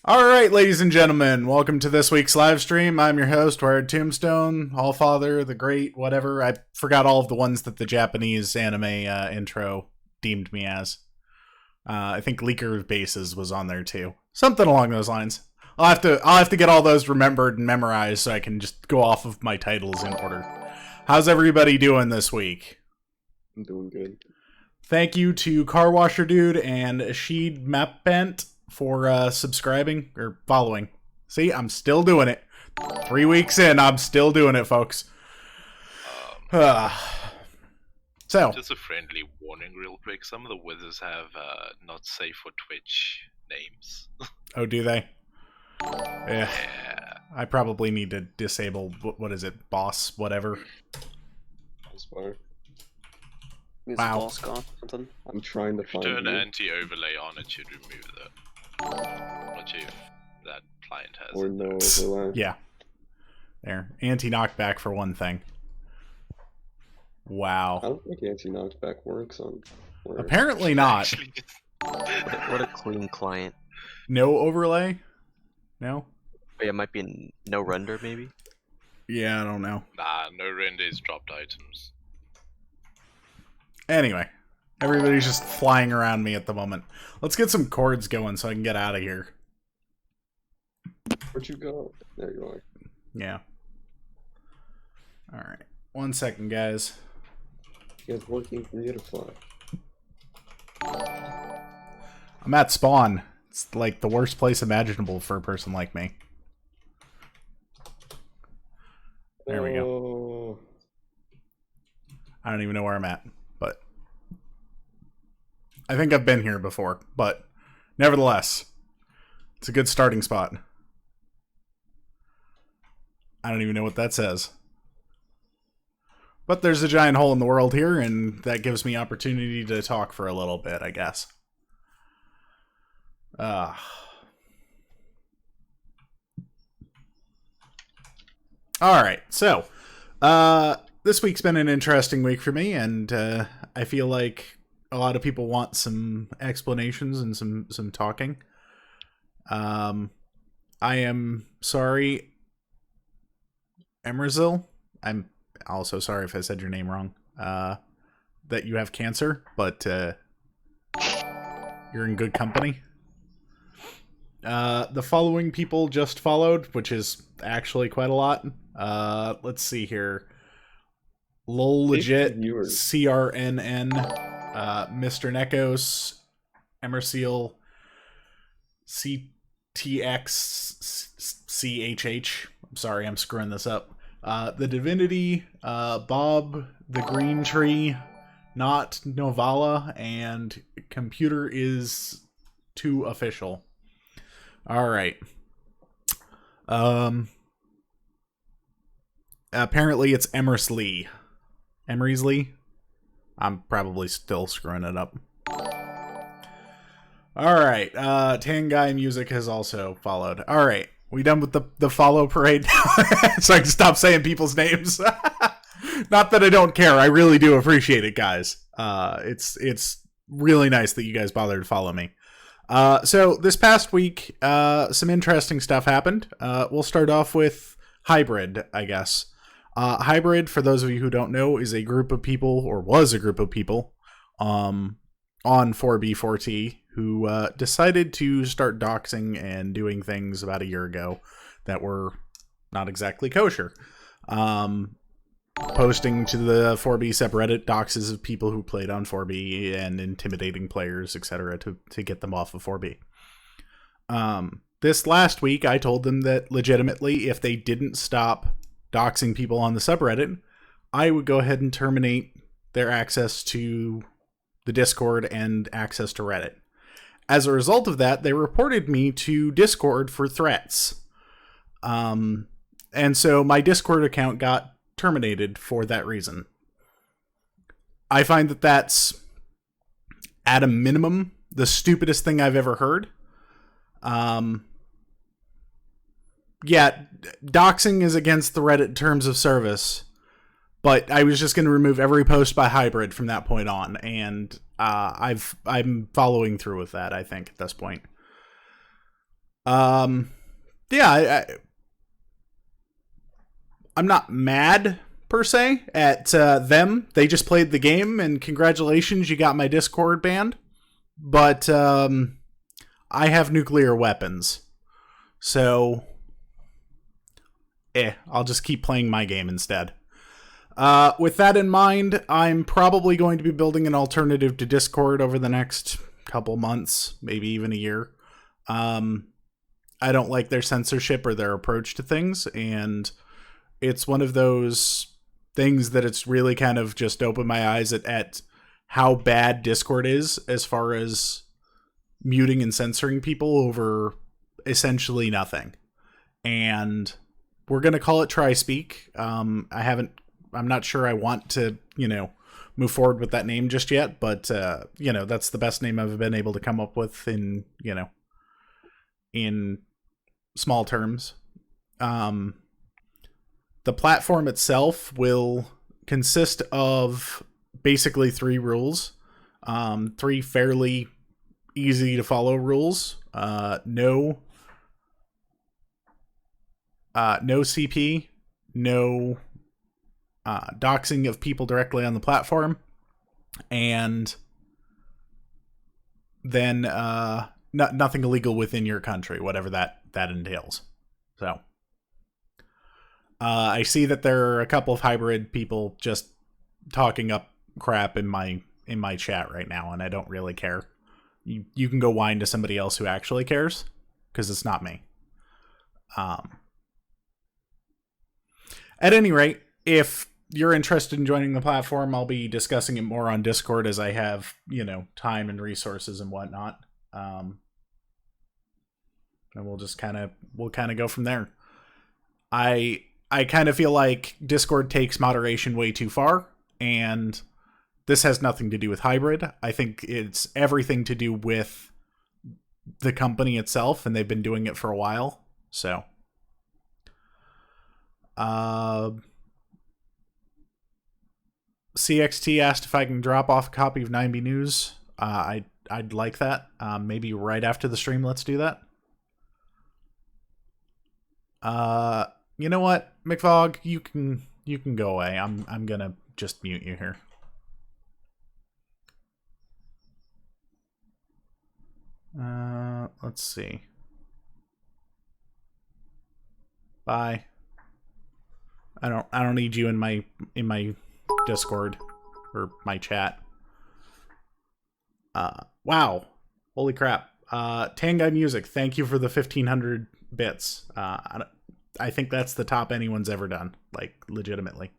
Alright, ladies and gentlemen, welcome to this week's live stream. I'm your host, WiredTombstone, Allfather, the Great, whatever. I forgot all of the ones that the Japanese anime intro deemed me as. I think Leaker of Bases was on there too. Something along those lines. I'll have to get all those remembered and memorized so I can just go off of my titles in order. How's everybody doing this week? I'm doing good. Thank you to Car Washer Dude and Sheed Mapbent for subscribing or following. See, I'm still doing it. 3 weeks in, I'm still doing it, folks. So, just a friendly warning real quick. Some of the wizards have not safe for Twitch names. oh, do they? Yeah. I probably need to disable, what is it, boss, whatever. That's fine. Is Wow. boss gone? Something? I'm trying to If you find turn you. anti-overlay on, it should remove that. Not sure if that client has Or it, no though. overlay. Yeah. There. Anti-knockback for one thing. I Wow. don't think anti-knockback works on... Or... Apparently not. Actually, What a clean client. No overlay? No? Oh, yeah, it might be no render, maybe? Yeah, I don't know. nah, no render is dropped items. Anyway. Everybody's just flying around me at the moment. Let's get some chords going so I can get out of here. Where'd you go? There you are. Yeah. Alright. 1 second, guys. It's working for you to fly. I'm at spawn. It's like the worst place imaginable for a person like me. There we go. go. I don't even know where I'm at, but I think I've been here before, but nevertheless, it's a good starting spot. I don't even know what that says. But there's a giant hole in the world here, and that gives me opportunity to talk for a little bit, I guess. Alright, so, this week's been an interesting week for me, and I feel like a lot of people want some explanations and some talking. I am sorry, Emerzil. I'm also sorry if I said your name wrong. That you have cancer, but you're in good company. The following people just followed, which is actually quite a lot. Let's see here. Lol Legit, Viewers. CRNN, Mr. Nekos, Emerseal, CTXCHH. I'm sorry, I'm screwing this up. The Divinity, Bob, the Green Tree, Not Novala, and Computer is too official. Alright. Apparently it's Emersley. Emersley? I'm probably still screwing it up. Alright, Tangai Music has also followed. Alright, we done with the follow parade now? So I can stop saying people's names. Not that I don't care, I really do appreciate it, guys. It's really nice that you guys bothered to follow me. So this past week, some interesting stuff happened. We'll start off with Hybrid, I guess. Hybrid, for those of you who don't know, is a group of people, or was a group of people, on 4B4T who decided to start doxing and doing things about a year ago that were not exactly kosher. Posting to the 4B subreddit doxes of people who played on 4B and intimidating players, etc. to get them off of 4B. This last week, I told them that legitimately, if they didn't stop doxing people on the subreddit, I would go ahead and terminate their access to the Discord and access to Reddit. As a result of that, they reported me to Discord for threats. And so my Discord account got terminated for that reason. I find that that's, at a minimum, the stupidest thing I've ever heard. Yeah, doxing is against the Reddit terms of service, but I was just going to remove every post by Hybrid from that point on, and I'm following through with that, I think, at this point. Yeah, I'm not mad per se at them. They just played the game, and congratulations, you got my Discord banned. But I have nuclear weapons, so I'll just keep playing my game instead. With that in mind, I'm probably going to be building an alternative to Discord over the next couple months, maybe even a year. I don't like their censorship or their approach to things, and it's one of those things that it's really kind of just opened my eyes at how bad Discord is as far as muting and censoring people over essentially nothing. And we're going to call it TriSpeak. I'm not sure I want to, move forward with that name just yet, but, that's the best name I've been able to come up with in small terms. The platform itself will consist of basically 3 rules, 3 fairly easy to follow rules. No CP, no doxing of people directly on the platform, and then nothing illegal within your country, whatever that entails. So I see that there are a couple of hybrid people just talking up crap in my chat right now, and I don't really care. You can go whine to somebody else who actually cares, because it's not me. At any rate, if you're interested in joining the platform, I'll be discussing it more on Discord as I have, time and resources and whatnot. And we'll just kind of go from there. I kind of feel like Discord takes moderation way too far, and this has nothing to do with hybrid. I think it's everything to do with the company itself, and they've been doing it for a while. So, CXT asked if I can drop off a copy of 9B News. I'd like that. Maybe right after the stream, let's do that. You know what, McVog, you can go away. I'm gonna just mute you here. Let's see. Bye. I don't need you in my Discord or my chat. Wow. Holy crap. Tangai Music, thank you for the 1,500 bits. I think that's the top anyone's ever done, like legitimately.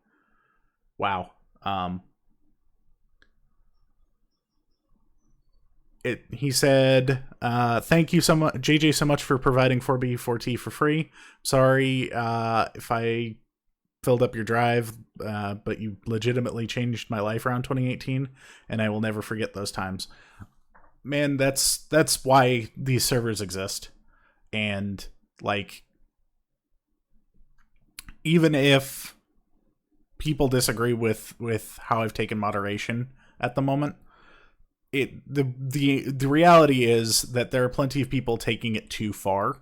Wow. He said, thank you so much, JJ, so much for providing 4B4T for free. Sorry if I filled up your drive, but you legitimately changed my life around 2018, and I will never forget those times. Man, that's why these servers exist. And like, even if people disagree with how I've taken moderation at the moment, the reality is that there are plenty of people taking it too far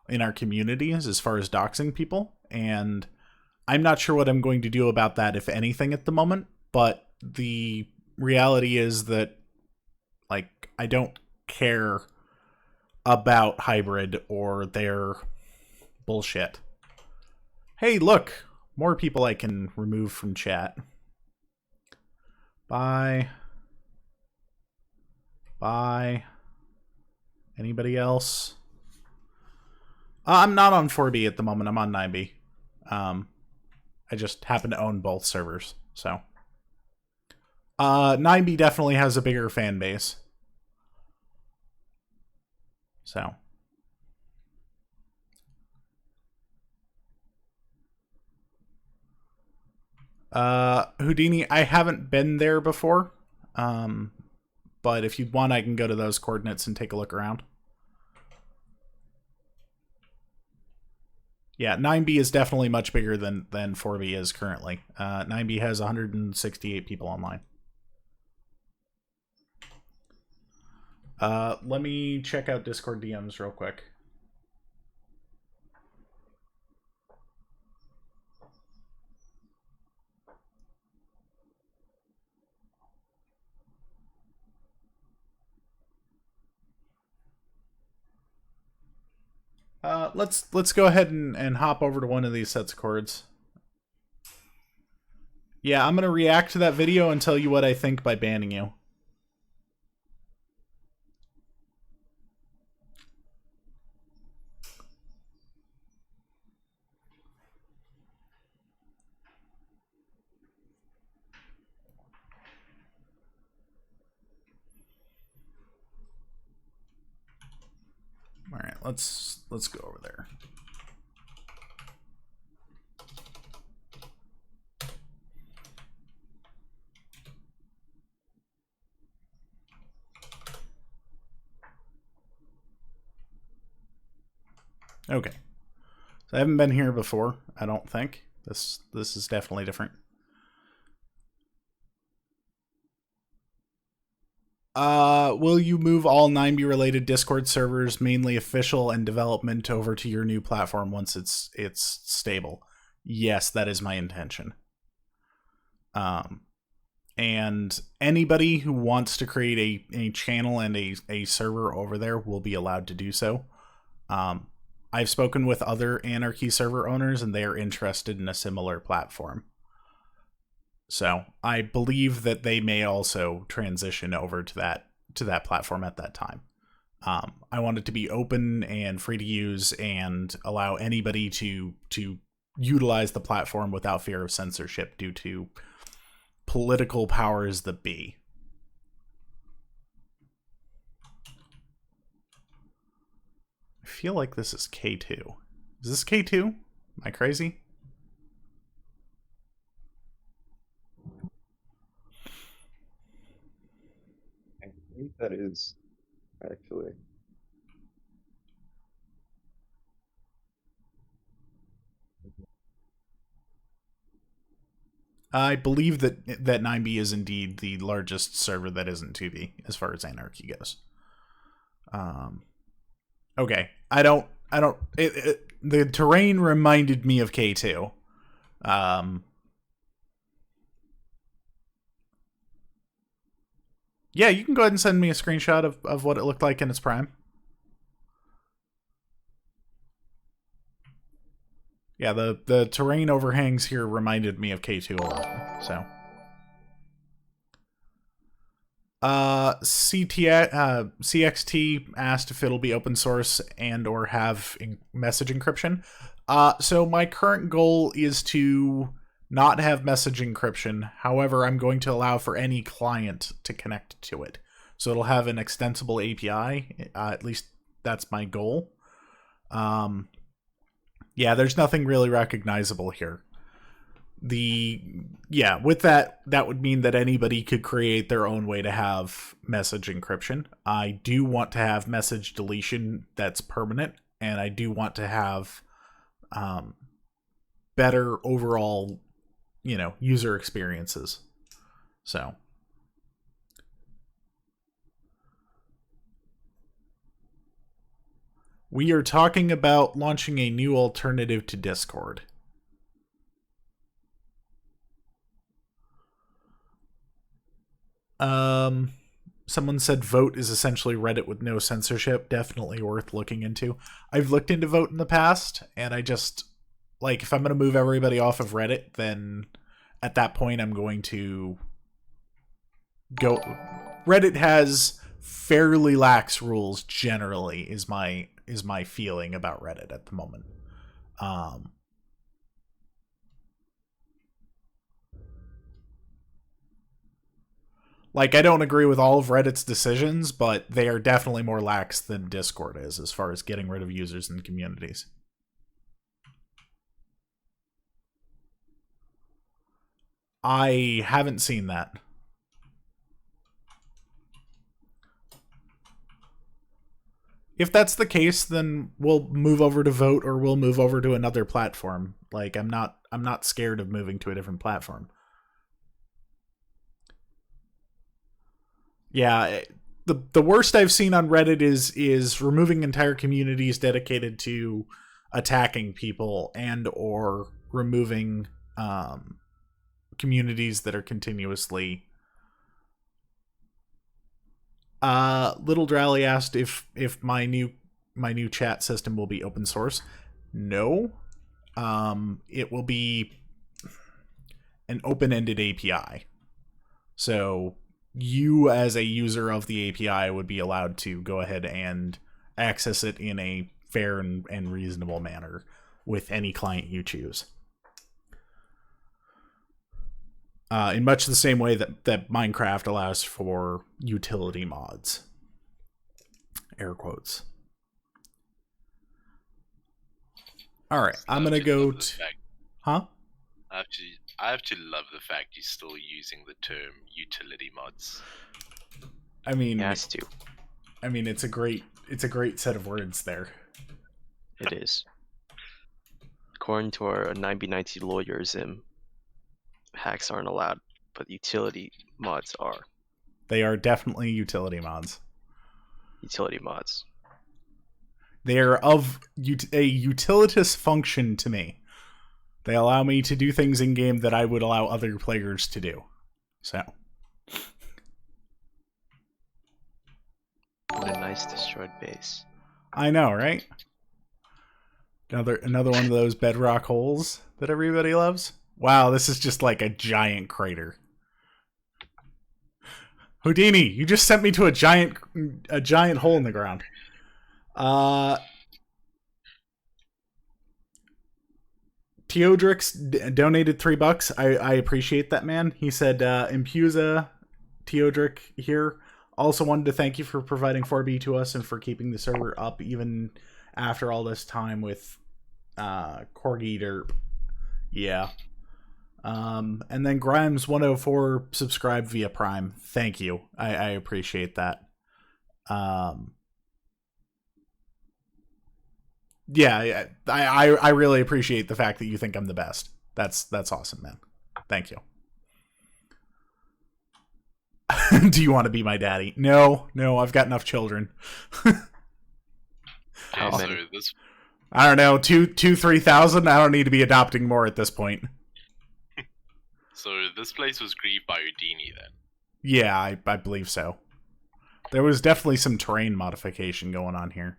in our communities as far as doxing people, and I'm not sure what I'm going to do about that, if anything, at the moment. But the reality is that, like, I don't care about hybrid or their bullshit. Hey, look, more people I can remove from chat. Bye. Bye. Anybody else? I'm not on 4B at the moment. I'm on 9B. I just happen to own both servers, so. 9B definitely has a bigger fan base. So. Houdini, I haven't been there before. But if you want, I can go to those coordinates and take a look around. Yeah, 9B is definitely much bigger than 4B is currently. 9B has 168 people online. Let me check out Discord DMs real quick. Let's go ahead and hop over to one of these sets of chords. Yeah, I'm gonna react to that video and tell you what I think by banning you. All right, let's go over there. Okay. So I haven't been here before, I don't think. This is definitely different. Will you move all 9B related Discord servers, mainly official and development, over to your new platform once it's stable? Yes, that is my intention. And anybody who wants to create a channel and a server over there will be allowed to do so. I've spoken with other Anarchy server owners, and they are interested in a similar platform. So I believe that they may also transition over to that platform at that time. I want it to be open and free to use, and allow anybody to utilize the platform without fear of censorship due to political powers that be. I feel like this is K2. Is this K2? Am I crazy? I think that is actually. I believe that 9B is indeed the largest server that isn't 2B as far as Anarchy goes. Okay, the terrain reminded me of K2. Yeah, you can go ahead and send me a screenshot of what it looked like in its prime. Yeah, the terrain overhangs here reminded me of K2 a lot, so. CXT asked if it'll be open source and or have message encryption. So my current goal is to not have message encryption. However, I'm going to allow for any client to connect to it. So it'll have an extensible API. At least that's my goal. Yeah, there's nothing really recognizable here. With that would mean that anybody could create their own way to have message encryption. I do want to have message deletion that's permanent, and I do want to have better overall, user experiences. So we are talking about launching a new alternative to Discord. Someone said Vote is essentially Reddit with no censorship. Definitely worth looking into. I've looked into Vote in the past, and I just, if I'm going to move everybody off of Reddit, then at that point I'm going to go. Reddit has fairly lax rules generally, is my feeling about Reddit at the moment. I don't agree with all of Reddit's decisions, but they are definitely more lax than Discord is as far as getting rid of users and communities. I haven't seen that. If that's the case, then we'll move over to Vote, or we'll move over to another platform. I'm not scared of moving to a different platform. Yeah, the worst I've seen on Reddit is removing entire communities dedicated to attacking people and or removing communities that are continuously. Little Drally asked if my new chat system will be open source. No. It will be an open-ended API. So you as a user of the API would be allowed to go ahead and access it in a fair and reasonable manner with any client you choose. In much the same way that Minecraft allows for utility mods. Air quotes. Alright, I'm gonna go to... Huh? I have to love the fact he's still using the term utility mods. I mean... He has to. I mean, it's a great set of words there. It is. According to our 9B90 lawyer, Zim, hacks aren't allowed, but utility mods are. They are definitely utility mods. Utility mods. They are of a utilitous function to me. They allow me to do things in game that I would allow other players to do. So. What a nice destroyed base. I know, right? Another one of those bedrock holes that everybody loves. Wow, this is just like a giant crater. Houdini, you just sent me to a giant hole in the ground. Teodrix donated $3. I appreciate that, man. He said, Impusa, Teodric here. Also wanted to thank you for providing 4B to us and for keeping the server up even after all this time with Corgi Derp. Yeah. And then Grimes104 subscribed via Prime. Thank you. I appreciate that. Yeah, I really appreciate the fact that you think I'm the best. That's awesome, man. Thank you. Do you want to be my daddy? No, I've got enough children. How So many? this I don't know, 3,000. I don't need to be adopting more at this point. so this place was grieved by Houdini then. Yeah, I believe so. There was definitely some terrain modification going on here.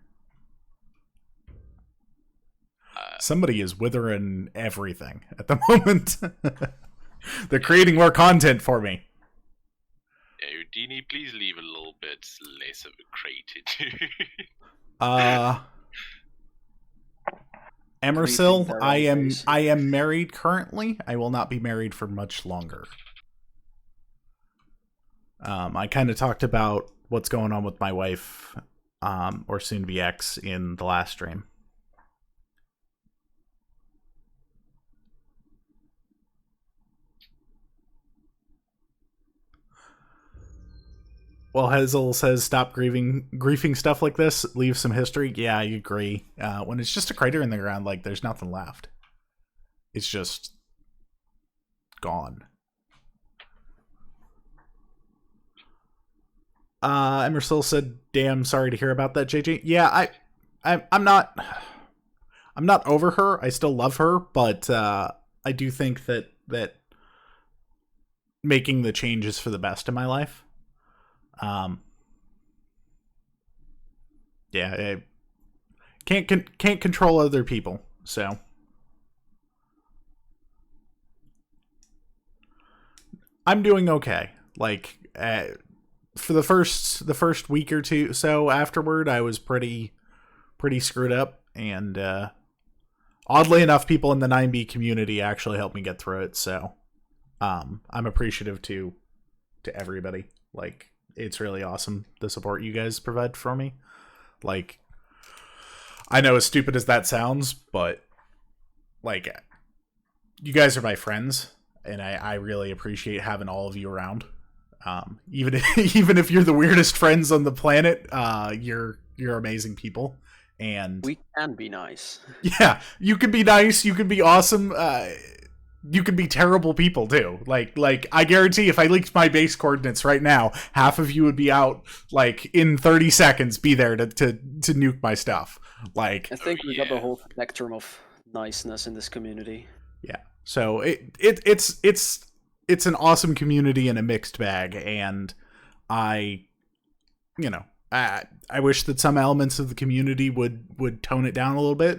Somebody is withering everything at the moment. They're creating more content for me. Yeah, Houdini, please leave a little bit less of a crate to do. Emersil, their I own place. am married currently. I will not be married for much longer. I kind of talked about what's going on with my wife, or soon to be ex, in the last stream. Well, Hazel says, stop griefing stuff like this. Leave some history. Yeah, I agree. When it's just a crater in the ground, like, there's nothing left. It's just gone. Emersil said, damn, sorry to hear about that, JJ. Yeah, I'm not over her. I still love her, but I do think that making the changes for the best in my life. Yeah, I can't control other people, so I'm doing okay. Like for the first week or two so afterward, I was pretty screwed up, and oddly enough, people in the 9B community actually helped me get through it. So I'm appreciative to everybody. Like, it's really awesome the support you guys provide for me. Like, I know as stupid as that sounds, but like, you guys are my friends, and I really appreciate having all of you around. Even if you're the weirdest friends on the planet, you're amazing people, and We can be nice. yeah, you can be nice, you can be awesome. you could be terrible people too. Like I guarantee if I leaked my base coordinates right now, half of you would be out like in 30 seconds, be there to nuke my stuff. Like I think we got the whole spectrum of niceness in this community. yeah. So it's an awesome community in a mixed bag, and I wish that some elements of the community would tone it down a little bit,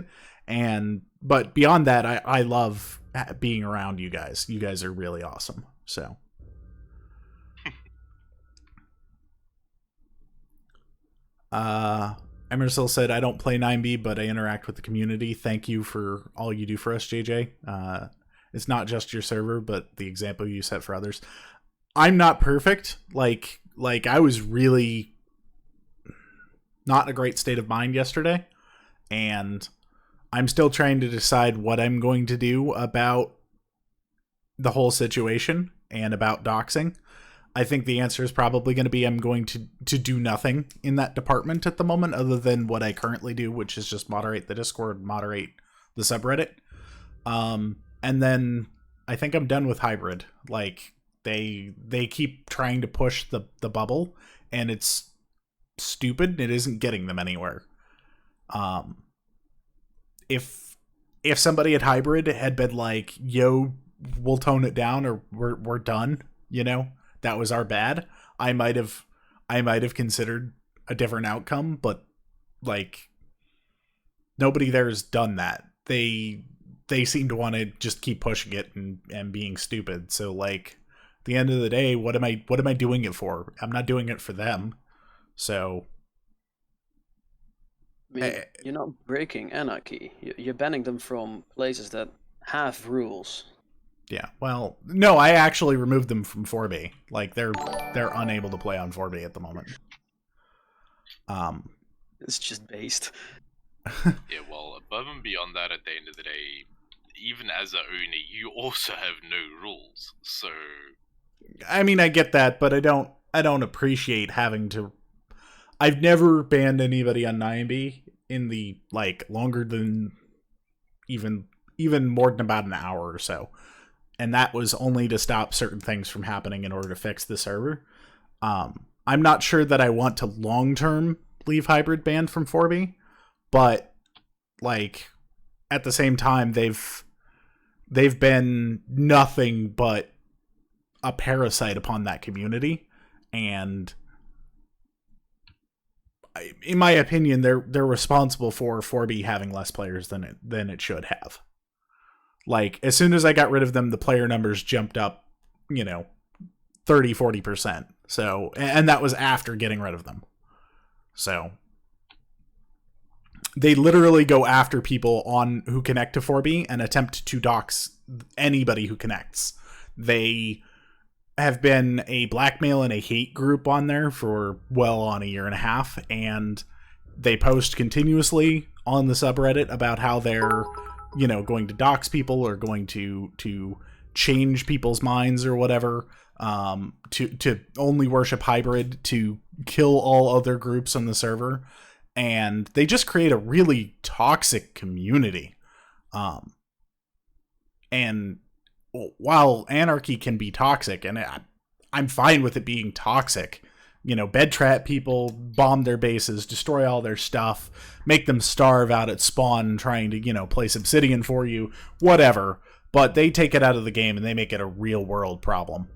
but beyond that, I love being around you guys. You guys are really awesome. So Emersil said, I don't play 9B, but I interact with the community. Thank you for all you do for us, JJ. It's not just your server, but the example you set for others. I'm not perfect. Like I was really not in a great state of mind yesterday, and I'm still trying to decide what I'm going to do about the whole situation and about doxing. I think the answer is probably going to be I'm going to do nothing in that department at the moment other than what I currently do, which is just moderate the Discord, moderate the subreddit. And then I think I'm done with hybrid. Like they keep trying to push the bubble, and it's stupid. It isn't getting them anywhere. If somebody at hybrid had been like, yo, we'll tone it down or we're done, that was our bad, I might have considered a different outcome, but like nobody there has done that. They seem to want to just keep pushing it and being stupid. So like at the end of the day, what am I doing it for? I'm not doing it for them. So I mean, you're not breaking Anarchy. You're banning them from places that have rules. Yeah, well, no, I actually removed them from 4B. Like they're unable to play on 4B at the moment. It's just based. Yeah, well, above and beyond that, at the end of the day, even as a owner, you also have no rules. So, I mean, I get that, but I don't appreciate having to. I've never banned anybody on 9B in the like longer than even more than about an hour or so. And that was only to stop certain things from happening in order to fix the server. I'm not sure that I want to long-term leave hybrid banned from 4B, but like at the same time, they've been nothing but a parasite upon that community, and in my opinion, they're responsible for 4B having less players than it should have. Like, as soon as I got rid of them, the player numbers jumped up, 30-40%. So, and that was after getting rid of them. So, they literally go after people who connect to 4B and attempt to dox anybody who connects. They have been a blackmail and a hate group on there for well on a year and a half, and they post continuously on the subreddit about how they're going to dox people or going to change people's minds or whatever, to only worship hybrid, to kill all other groups on the server, and they just create a really toxic community. And while Anarchy can be toxic, and I'm fine with it being toxic, bed trap people, bomb their bases, destroy all their stuff, make them starve out at spawn trying to, place obsidian for you, whatever. But they take it out of the game and they make it a real world problem.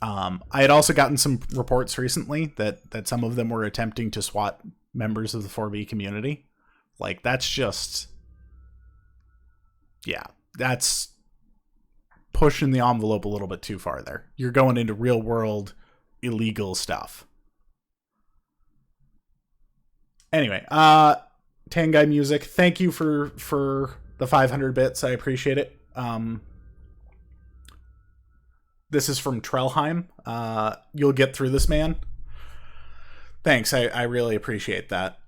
I had also gotten some reports recently that some of them were attempting to swat members of the 4B community. Like, that's just... yeah, that's pushing the envelope a little bit too far there. You're going into real world illegal stuff. Anyway, Tangai Music, thank you for the 500 bits. I appreciate it. This is from Trelheim. You'll get through this, man. Thanks. I really appreciate that.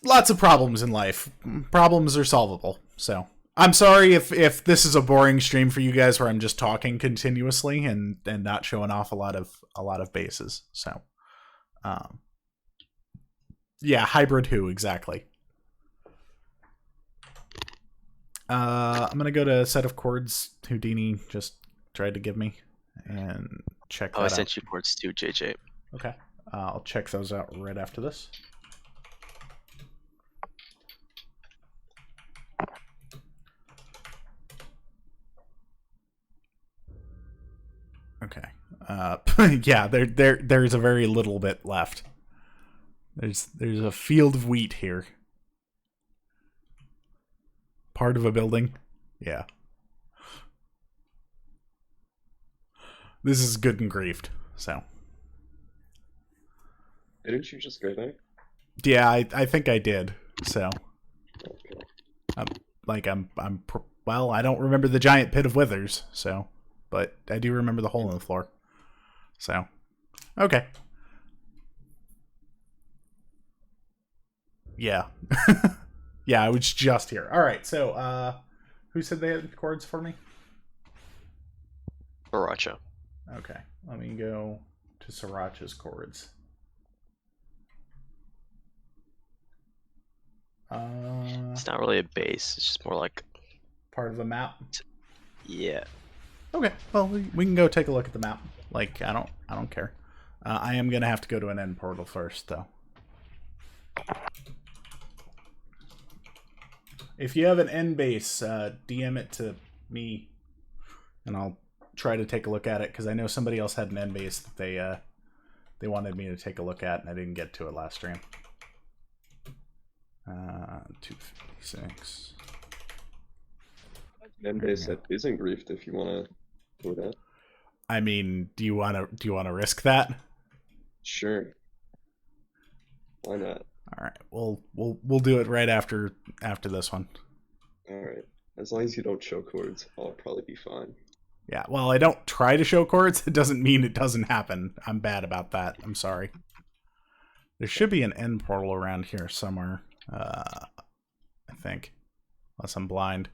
Lots of problems in life. Problems are solvable. So I'm sorry if this is a boring stream for you guys where I'm just talking continuously and not showing off a lot of bases. So, yeah, hybrid who exactly. I'm gonna go to a set of chords Houdini just tried to give me and check that Oh, I out. sent you chords too, JJ. Okay. I'll check those out right after this. Okay. Yeah, there's a very little bit left. There's a field of wheat here. Part of a building. Yeah. This is good and griefed, so. Didn't you just go there? Yeah, I think I did. So, Okay. well, I don't remember the giant pit of withers, so, but I do remember the hole in the floor. So, okay. Yeah. Yeah, I was just here. All right, so, who said they had chords for me? Baracha. Okay, let me go to Sriracha's chords. It's not really a base. It's just more like, Part of the map. yeah. Okay, well, we can go take a look at the map. Like, I don't care. I am gonna have to go to an end portal first, though. If you have an end base, DM it to me, and I'll try to take a look at it, because I know somebody else had an end base that they wanted me to take a look at, and I didn't get to it last stream. 256. And base that isn't griefed if you want to do that. I mean, do you want to risk that? Sure. Why not? All right, we'll do it right after this one. Alright. As long as you don't show chords, I'll probably be fine. Yeah, well, I don't try to show chords. It doesn't mean it doesn't happen. I'm bad about that. I'm sorry. There should be an end portal around here somewhere. I think. Unless I'm blind.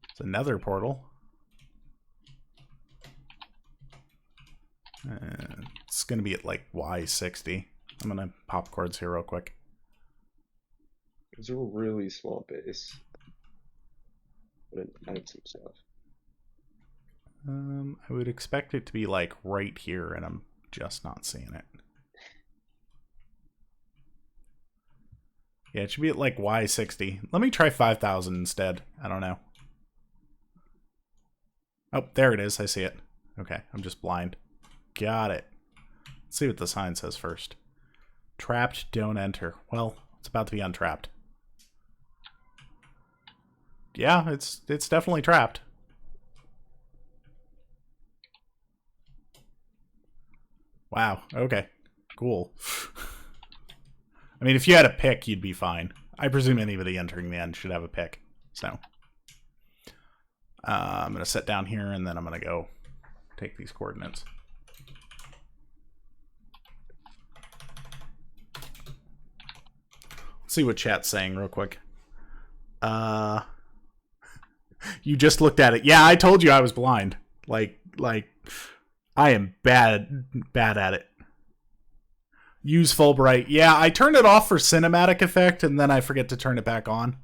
It's another portal. It's going to be at like Y60. I'm going to pop chords here real quick. It's a really small base. But it adds some stuff. I would expect it to be like right here, and I'm just not seeing it. Yeah, it should be at like Y60. Let me try 5,000 instead. I don't know. Oh, there it is. I see it. Okay, I'm just blind. Got it. Let's see what the sign says first. Trapped, don't enter. Well, it's about to be untrapped. Yeah, it's definitely trapped. Wow, okay. Cool. I mean, if you had a pick, you'd be fine. I presume anybody entering the end should have a pick. So, I'm going to sit down here, and then I'm going to go take these coordinates. Let's see what chat's saying real quick. You just looked at it. Yeah, I told you I was blind. Like, I am bad at it. Use Fulbright. Yeah, I turned it off for cinematic effect, and then I forget to turn it back on.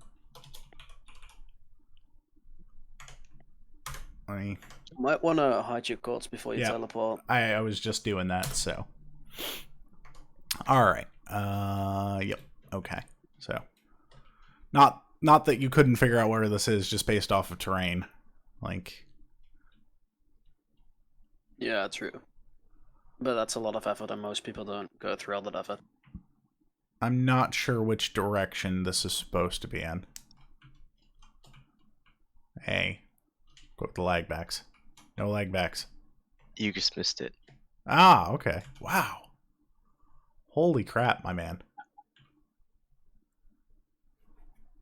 Might want to hide your chords before you teleport. I was just doing that, so. Alright. Yep. Okay. So. Not that you couldn't figure out where this is just based off of terrain. Like. Yeah, true. But that's a lot of effort, and most people don't go through all that effort. I'm not sure which direction this is supposed to be in. Hey. Go with the lag backs. No lag backs. You just missed it. Ah, okay. Wow. Holy crap, my man.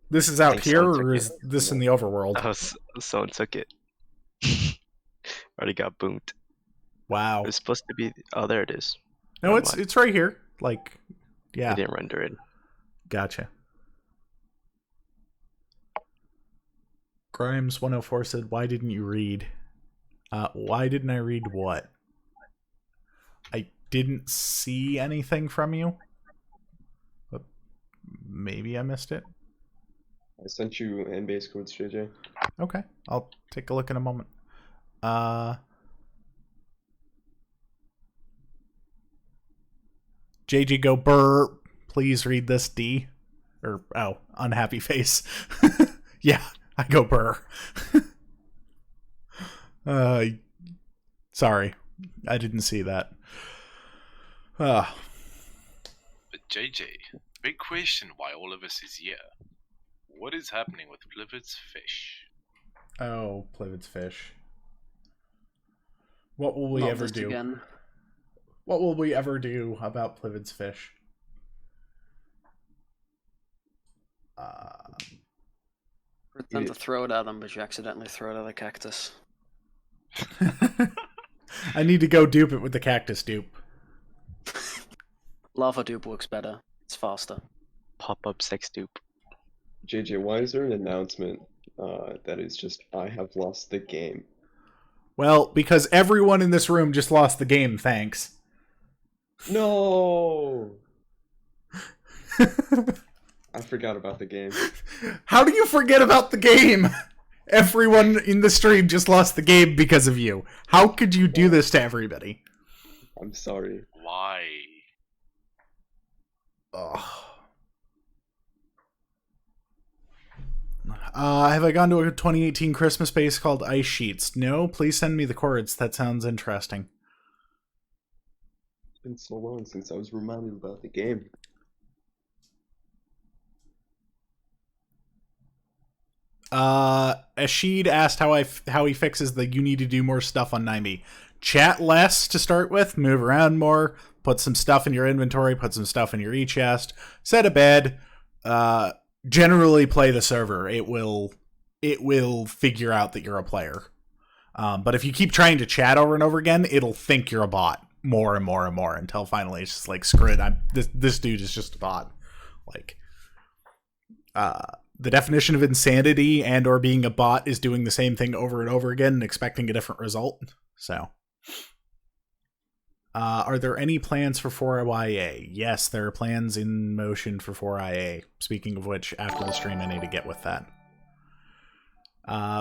This is out here, or is this in the overworld? Oh, someone took it. Already got boomed. Wow. It's supposed to be. Oh, there it is. No, it's right here. Like, yeah. I didn't render it. Gotcha. Grimes104 said, "Why didn't you read?" Why didn't I read what? I didn't see anything from you. But maybe I missed it. I sent you and base codes, JJ. Okay, I'll take a look in a moment. JG go burr. Please read this D. Or, oh, unhappy face. Yeah, I go burr. Sorry. I didn't see that. But JJ, big question why all of us is here. What is happening with Plivet's fish? Oh, Plivet's fish. What will we Not ever this do? again. What will we ever do about Plivet's fish? Pretend to throw it at them, but you accidentally throw it at a cactus. I need to go dupe it with the cactus dupe. Lava dupe works better. It's faster. Pop-up sex dupe. JJ, why is there an announcement that is just, I have lost the game? Well, because everyone in this room just lost the game, thanks. No! I forgot about the game. How do you forget about the game? Everyone in the stream just lost the game because of you. How could you do this to everybody? I'm sorry. Why? Have I gone to a 2018 Christmas base called Ice Sheets? No, please send me the chords. That sounds interesting. It's been so long since I was reminded about the game. Ashid asked how he fixes the you need to do more stuff on 90. Chat less to start with, move around more, put some stuff in your inventory, put some stuff in your e-chest, set a bed, generally play the server. It will figure out that you're a player. But if you keep trying to chat over and over again, it'll think you're a bot more and more and more until finally it's just like, screw it, this dude is just a bot. Like, the definition of insanity and or being a bot is doing the same thing over and over again and expecting a different result. So, are there any plans for 4IA? Yes, there are plans in motion for 4IA. Speaking of which, after the stream, I need to get with that.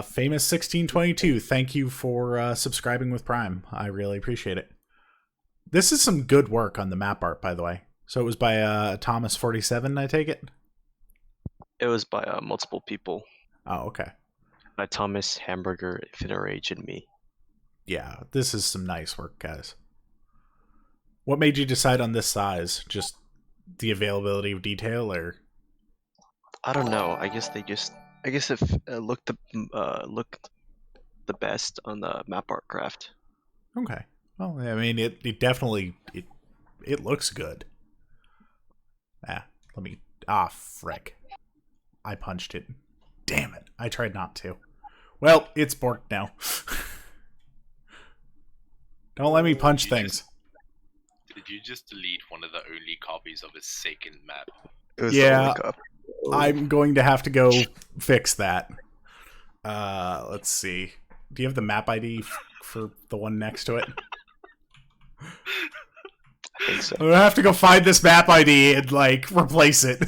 Famous 1622, thank you for subscribing with Prime. I really appreciate it. This is some good work on the map art, by the way. So it was by Thomas47, I take it? It was by multiple people. Oh, okay. By Thomas, Hamburger, Infinite Rage, and me. Yeah, this is some nice work, guys. What made you decide on this size? Just the availability of detail, or? I don't know. I guess it looked the best on the map art craft. Okay. Well, I mean, it definitely it looks good. Frick. I punched it. Damn it. I tried not to. Well, it's borked now. Don't let me punch things. Did you just delete one of the only copies of his second map? It was Yeah, the only I'm going to have to go fix that. Let's see. Do you have the map ID for the one next to it? I think so. I'm gonna have to go find this map ID and, like, replace it.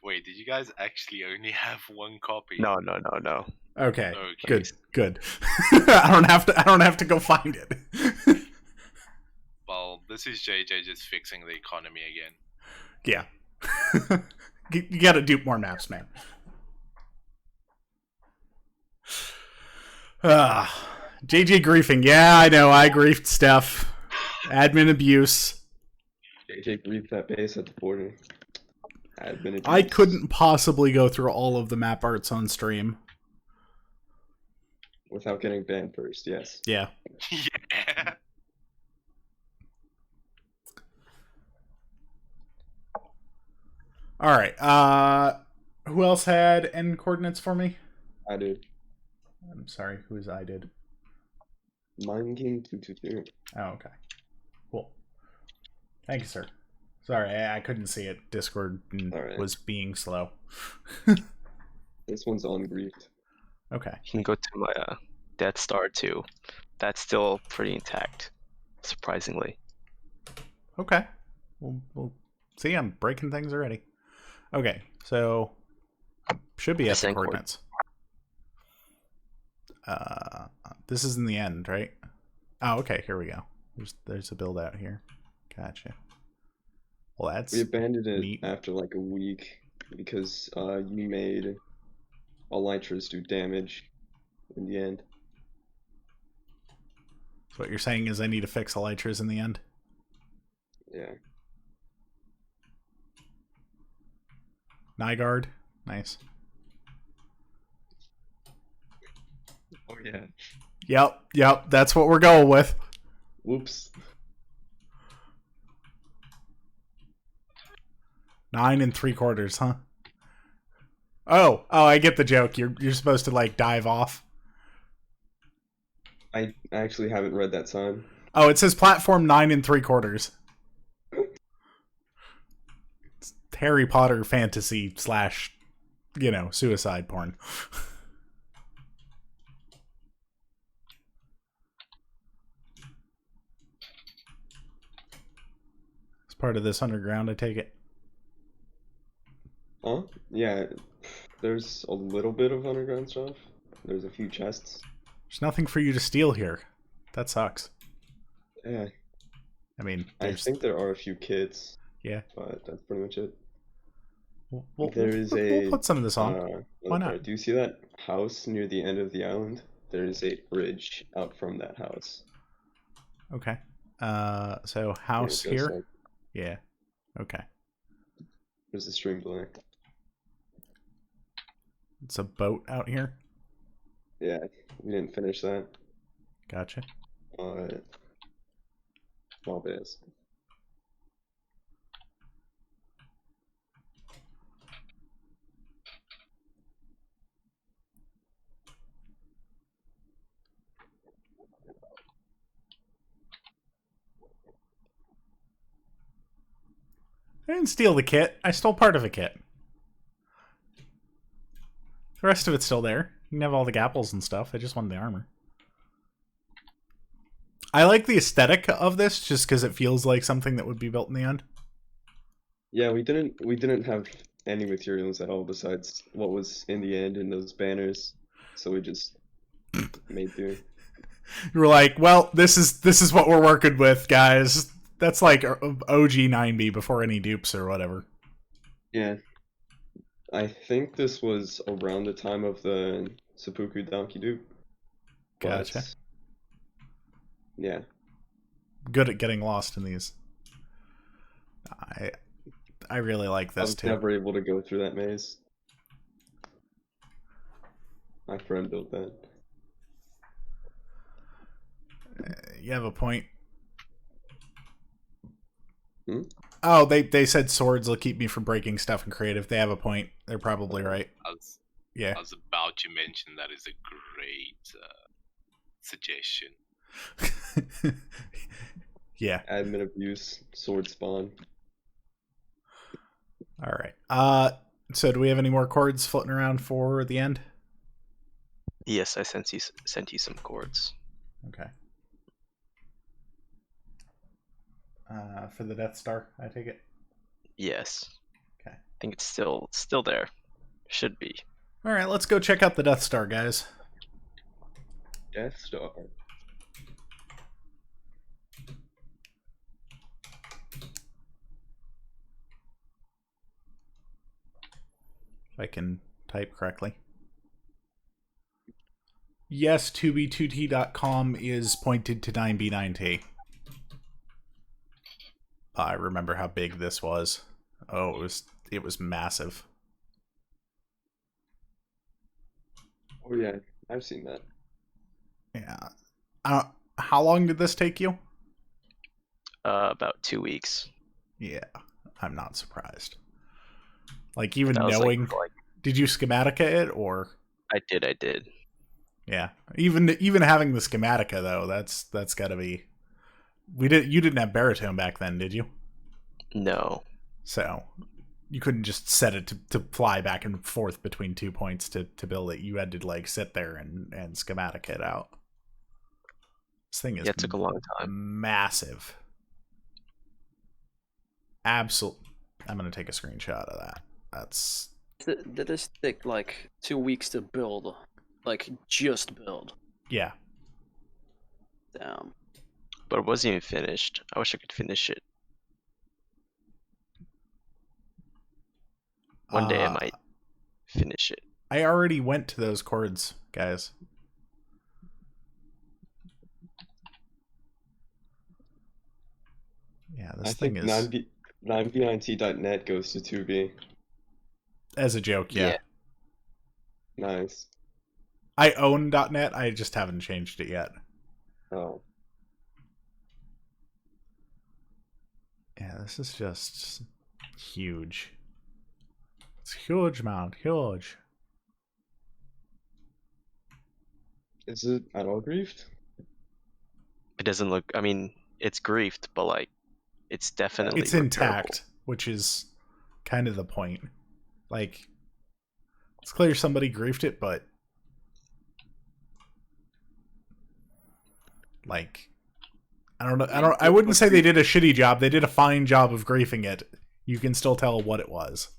Wait, did you guys actually only have one copy? No. Okay. Okay. Good. I don't have to go find it. Well, this is JJ just fixing the economy again. Yeah. You gotta dupe more maps, man. JJ griefing. Yeah, I know. I griefed stuff. Admin abuse. JJ griefed that base at the border. Admin abuse. I couldn't possibly go through all of the map arts on stream. Without getting banned first, yes. Yeah. Yeah. All right. Who else had end coordinates for me? I did. I'm sorry. Who is I did? Mind King 222. Oh, okay. Cool. Thank you, sir. Sorry, I couldn't see it. Discord was being slow. This one's ungriefed. Okay. You can go to my Death Star too. That's still pretty intact, surprisingly. Okay. We'll see. I'm breaking things already. Okay, so should be at the Descent cord. coordinates. This is in the end, right? Oh, okay. Here we go. There's a build out here. Gotcha. Well, that's We abandoned it neat. after like a week because you made elytras do damage in the end. So what you're saying is I need to fix elytras in the end. Yeah. Nygaard, nice. Oh yeah. Yep. That's what we're going with. Whoops. 9 3/4, huh? Oh, I get the joke. You're supposed to like dive off. I actually haven't read that sign. Oh, it says platform 9 3/4. It's Harry Potter fantasy / suicide porn. It's part of this underground, I take it. Huh? Yeah. There's a little bit of underground stuff. There's a few chests. There's nothing for you to steal here. That sucks. Yeah. I mean, I think there are a few kits, yeah. but that's pretty much it. We'll We'll put some of this on. Why not? Do you see that house near the end of the island? There is a bridge out from that house. Okay. So house Here it goes, here? like, Yeah. Okay. there's a stream delay. It's a boat out here. Yeah, we didn't finish that. Gotcha. Small bits. I didn't steal the kit. I stole part of a kit. The rest of it's still there. You can have all the gapples and stuff. I just wanted the armor. I like the aesthetic of this just because it feels like something that would be built in the end. Yeah, we didn't have any materials at all besides what was in the end in those banners, so we just made do. You were like, well, this is what we're working with, guys. That's like OG 9B before any dupes or whatever. Yeah. I think this was around the time of the Seppuku Donkey dupe. but, Gotcha. Yeah. Good at getting lost in these. I really like I this was too. never able to go through that maze. My friend built that. You have a point. Hmm? Oh, they said swords will keep me from breaking stuff in creative. They have a point. They're probably right. Yeah. I was about to mention that is a great suggestion. Yeah. Admin abuse, sword spawn. All right. So do we have any more chords floating around for the end? Yes, I sent you some chords. Okay. For the Death Star, I take it. Yes. Okay. I think it's still there. Should be. All right, let's go check out the Death Star, guys. Death Star. If I can type correctly. Yes, 2b2t.com is pointed to 9b9t. I remember how big this was. Oh, it was massive. Oh yeah, I've seen that. Yeah. How long did this take you? About 2 weeks. Yeah, I'm not surprised. Like even That was knowing, like, did you schematica it or? I did. Yeah, even having the schematica though, that's got to be. You didn't have baritone back then, did you? No. So you couldn't just set it to fly back and forth between 2 points to build it. You had to like sit there and schematic it out. This thing is Yeah, it took a long time. Massive. Absolute. I'm gonna take a screenshot of that. That's Did this take like 2 weeks to build? Like just build? yeah. Damn. But it wasn't even finished. I wish I could finish it. One day I might finish it. I already went to those chords, guys. Yeah, this I thing think is 99t.net goes to 2B. as a joke. Yeah. Nice. I own .net. I just haven't changed it yet. Oh. Yeah, this is just huge. It's huge, man. Huge. Is it at all griefed? It doesn't look. I mean, it's griefed, but like, it's definitely It's repairable. intact, which is kind of the point. Like, it's clear somebody griefed it, but like, I don't know. I wouldn't say they did a shitty job. They did a fine job of griefing it. You can still tell what it was.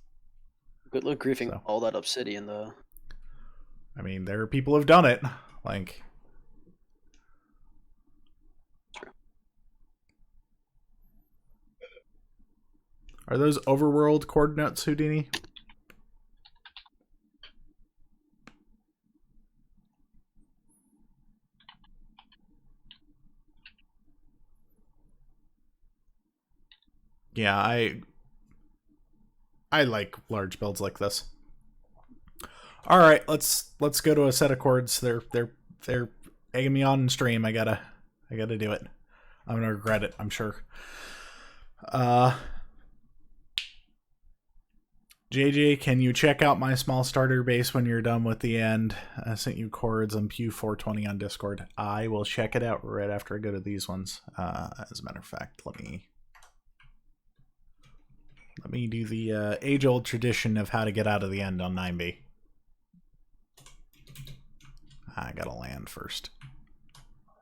Good luck griefing So. all that obsidian though. I mean, there are people who've done it. Like, are those overworld coordinates, Houdini? Yeah, I like large builds like this. All right, let's go to a set of chords. They're egging me on stream. I gotta do it. I'm gonna regret it, I'm sure. JJ, can you check out my small starter base when you're done with the end? I sent you chords on Pew 420 on Discord. I will check it out right after I go to these ones. As a matter of fact, let me do the age-old tradition of how to get out of the end on 9B. I gotta land first.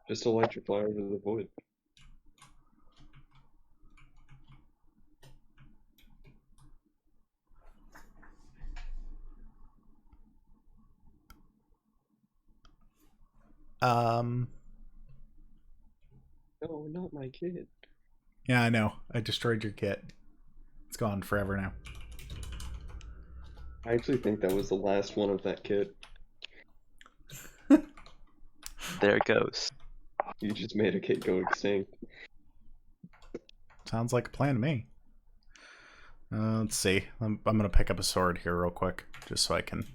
Just electrify over the void. No, not my kid. Yeah, I know. I destroyed your kit. It's gone forever now. I actually think that was the last one of that kit. There it goes. You just made a kit go extinct. Sounds like a plan to me. Let's see. I'm gonna pick up a sword here real quick, just so I can.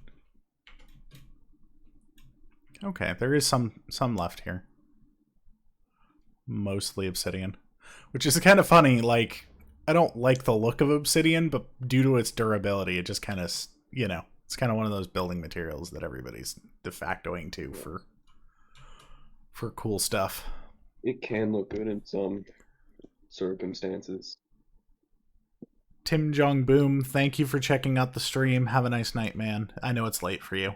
Okay, there is some left here. Mostly obsidian, which is kind of funny. Like, I don't like the look of obsidian, but due to its durability, it just kind of, you know, it's kind of one of those building materials that everybody's de factoing to for cool stuff. It can look good in some circumstances. Tim Jong Boom, thank you for checking out the stream. Have a nice night, man. I know it's late for you.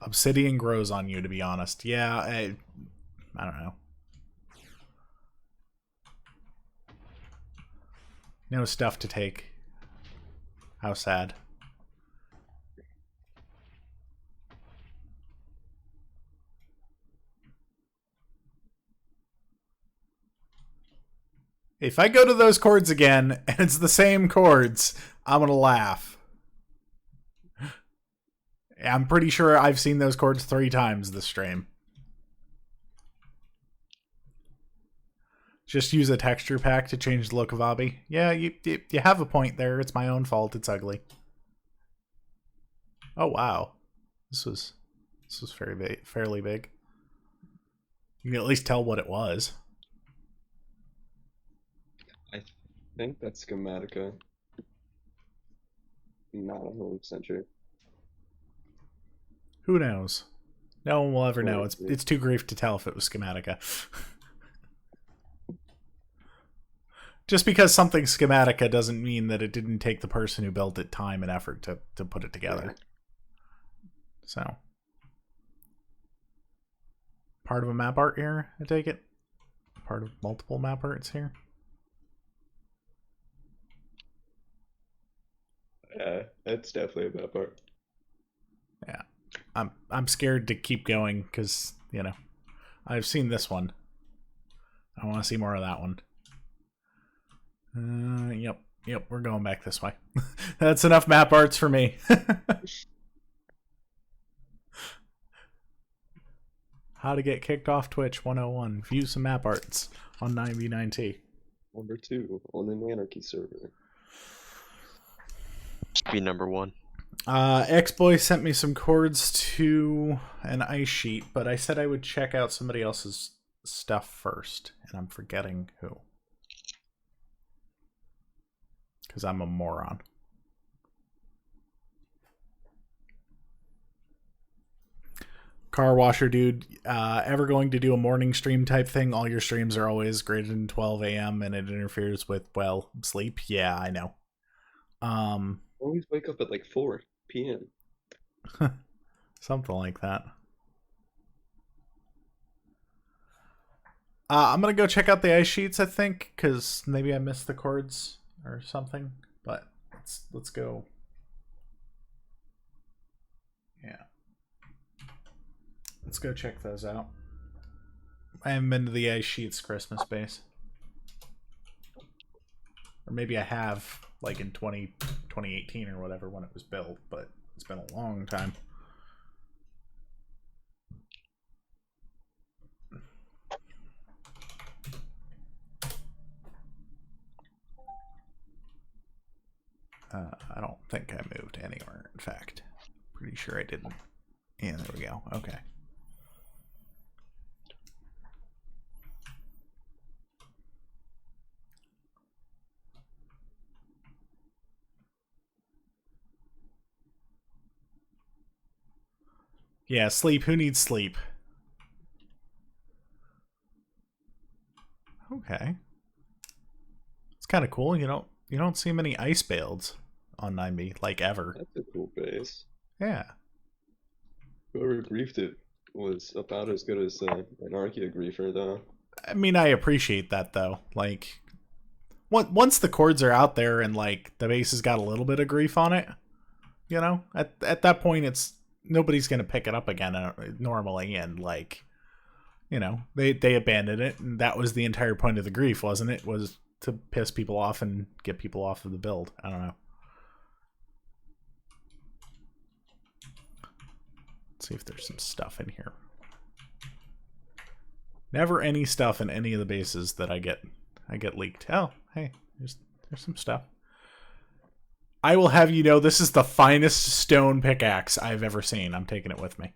Obsidian grows on you, to be honest. Yeah, I don't know. No stuff to take. How sad. If I go to those chords again, and it's the same chords, I'm gonna laugh. I'm pretty sure I've seen those chords 3 times this stream. Just use a texture pack to change the look of Obby. Yeah, you have a point there. It's my own fault. It's ugly. Oh wow, this was fairly big. You can at least tell what it was. I think that's Schematica. Not 100% sure. Who knows? No one will ever know. It's too grief to tell if it was Schematica. Just because something's Schematica doesn't mean that it didn't take the person who built it time and effort to put it together. Yeah. So, part of a map art here, I take it? Part of multiple map arts here? Yeah, that's definitely a bad part. Yeah. I'm scared to keep going because, I've seen this one. I want to see more of that one. Yep, we're going back this way. That's enough map arts for me. How to get kicked off Twitch 101. View some map arts on 9v9t. Number 2 on an Anarchy server. Should be number 1. Xboy sent me some chords to an ice sheet, but I said I would check out somebody else's stuff first, and I'm forgetting who. Because I'm a moron. Car washer dude, ever going to do a morning stream type thing? All your streams are always greater than 12 a.m. and it interferes with, well, sleep. Yeah, I know. Always wake up at like 4 p.m. Something like that. I'm gonna go check out the ice sheets, I think, because maybe I missed the chords or something. But let's go. Yeah. Let's go check those out. I haven't been to the ice sheets Christmas base. Or maybe I have, like in 2018 or whatever when it was built, but it's been a long time. I don't think I moved anywhere, in fact. Pretty sure I didn't. Yeah, there we go. Okay. Yeah, sleep. Who needs sleep? Okay. It's kind of cool. You don't see many ice builds on 9B, like ever. That's a cool base. Yeah. Whoever griefed it was about as good as Anarchy griefer, though. I mean, I appreciate that though. Like, once the chords are out there and like the base has got a little bit of grief on it, at that point it's nobody's gonna pick it up again normally, and like, they abandoned it, and that was the entire point of the grief, wasn't it? Was to piss people off and get people off of the build. I don't know. Let's see if there's some stuff in here. Never any stuff in any of the bases that I get leaked. Oh, hey, there's some stuff. I will have you know, this is the finest stone pickaxe I've ever seen. I'm taking it with me.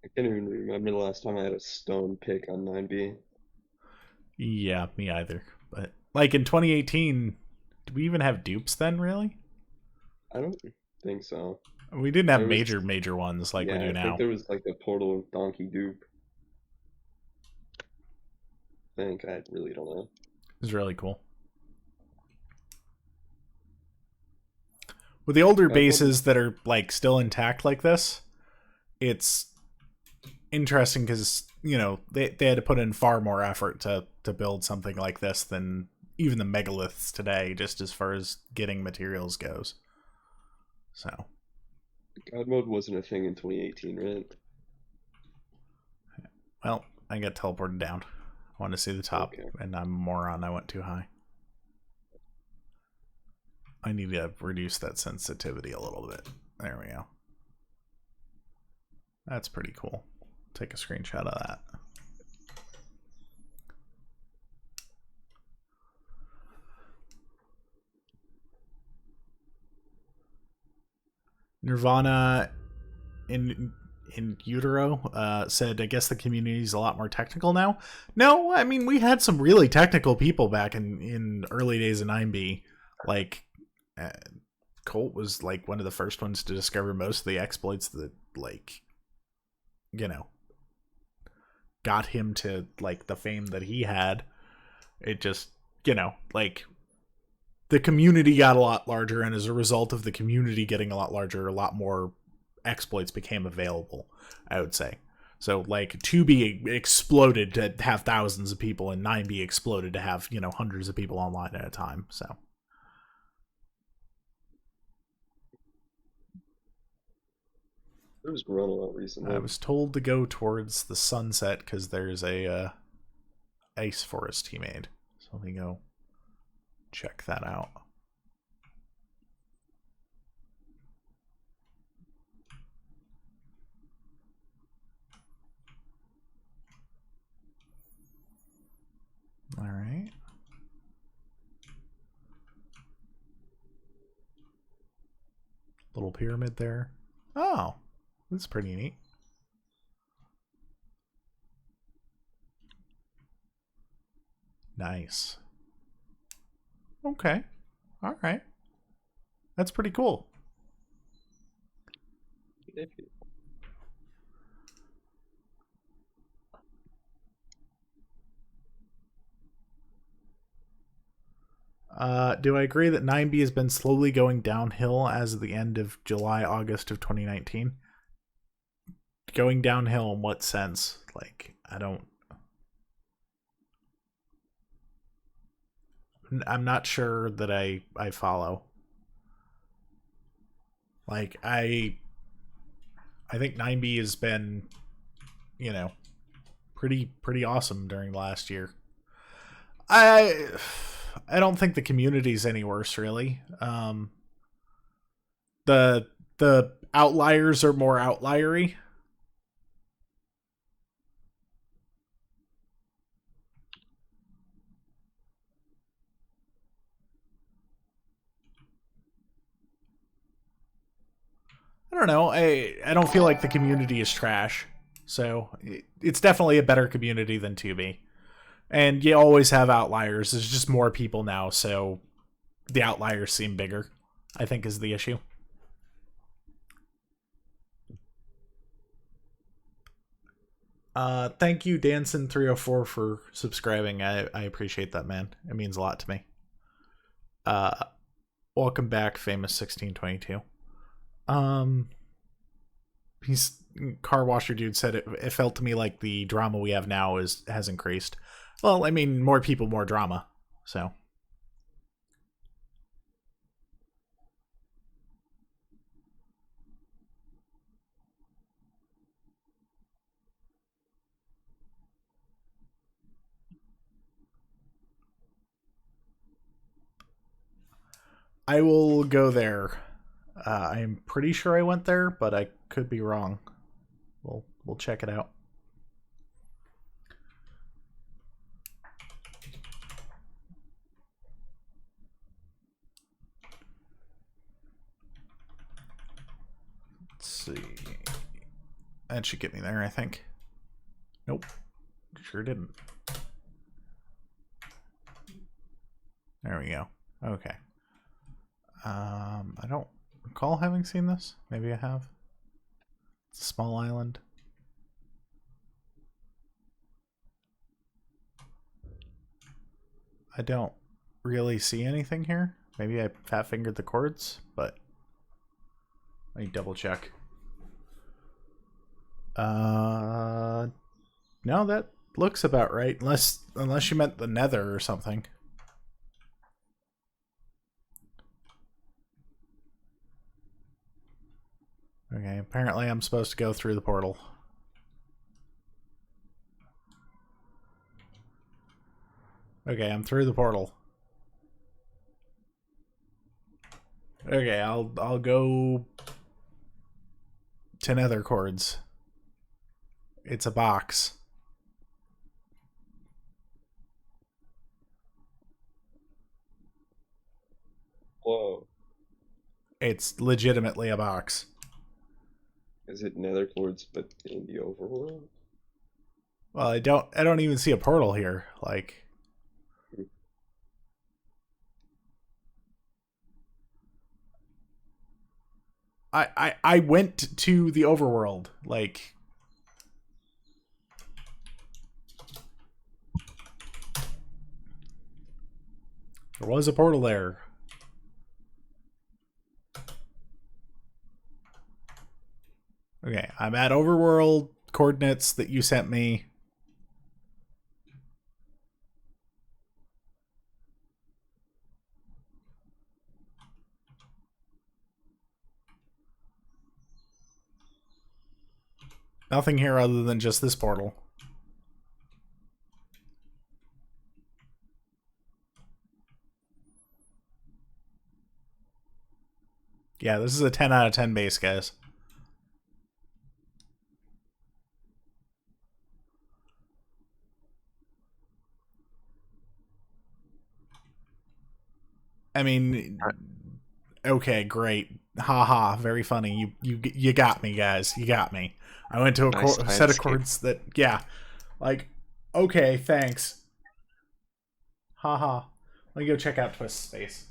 I can't even remember the last time I had a stone pick on 9B. Yeah, me either. But like in 2018, did we even have dupes then, really? I don't think so. We didn't have There was- major ones like we Yeah, do I now. think there was like a Portal Donkey dupe. I really don't know. It's really cool. With the older bases that are like still intact like this, it's interesting because they had to put in far more effort to build something like this than even the megaliths today, just as far as getting materials goes. So God mode wasn't a thing in 2018, right? well, I got teleported down. I wanted to see the top, Okay. and I'm a moron. I went too high. I need to reduce that sensitivity a little bit. There we go. That's pretty cool. Take a screenshot of that. Nirvana in utero said, I guess the community is a lot more technical now. No, I mean, we had some really technical people back in early days of 9B. Like, Colt was like one of the first ones to discover most of the exploits that, like, got him to like the fame that he had. It just, like, the community got a lot larger, and as a result of the community getting a lot larger, a lot more exploits became available, I would say. So, like, 2B exploded to have thousands of people, and 9B exploded to have, hundreds of people online at a time, so. It was grown a lot recently. I was told to go towards the sunset, because there's a ice forest he made. So let me go check that out. All right. Little pyramid there. Oh, that's pretty neat. Nice. Okay. All right. That's pretty cool. Do I agree that 9B has been slowly going downhill as of the end of July, August of 2019? Going downhill in what sense? Like, I'm not sure that I follow. Like, I think 9B has been, pretty awesome during last year. I don't think the community's any worse, really. The outliers are more outliery. I don't know. I don't feel like the community is trash. So it's definitely a better community than 2B. And you always have outliers. There's just more people now, so the outliers seem bigger, I think, is the issue. Thank you, Danson304, for subscribing. I appreciate that, man. It means a lot to me. Welcome back, Famous1622. He's car washer dude said it felt to me like the drama we have now has increased. Well, I mean, more people, more drama. So I will go there. I'm pretty sure I went there, but I could be wrong. We'll check it out. Let's see. That should get me there, I think. Nope. Sure didn't. There we go. Okay. I don't recall having seen this. Maybe I have. It's a small island. I don't really see anything here. Maybe I fat fingered the chords, but let me double check. No, that looks about right. Unless you meant the nether or something. Okay, apparently I'm supposed to go through the portal. Okay, I'm through the portal. Okay, I'll go to nether chords. It's a box. Whoa. It's legitimately a box. Is it nether chords but in the overworld? Well, I don't even see a portal here. Like, I went to the overworld. Like, there was a portal there. I'm at overworld coordinates that you sent me. Nothing here other than just this portal. Yeah, this is a 10 out of 10 base, guys. I mean, okay, great. Haha, very funny. You got me, guys. You got me. I went to a Nice set of landscape. chords that, yeah. Like, okay, thanks. Haha. Let me go check out Twist Space.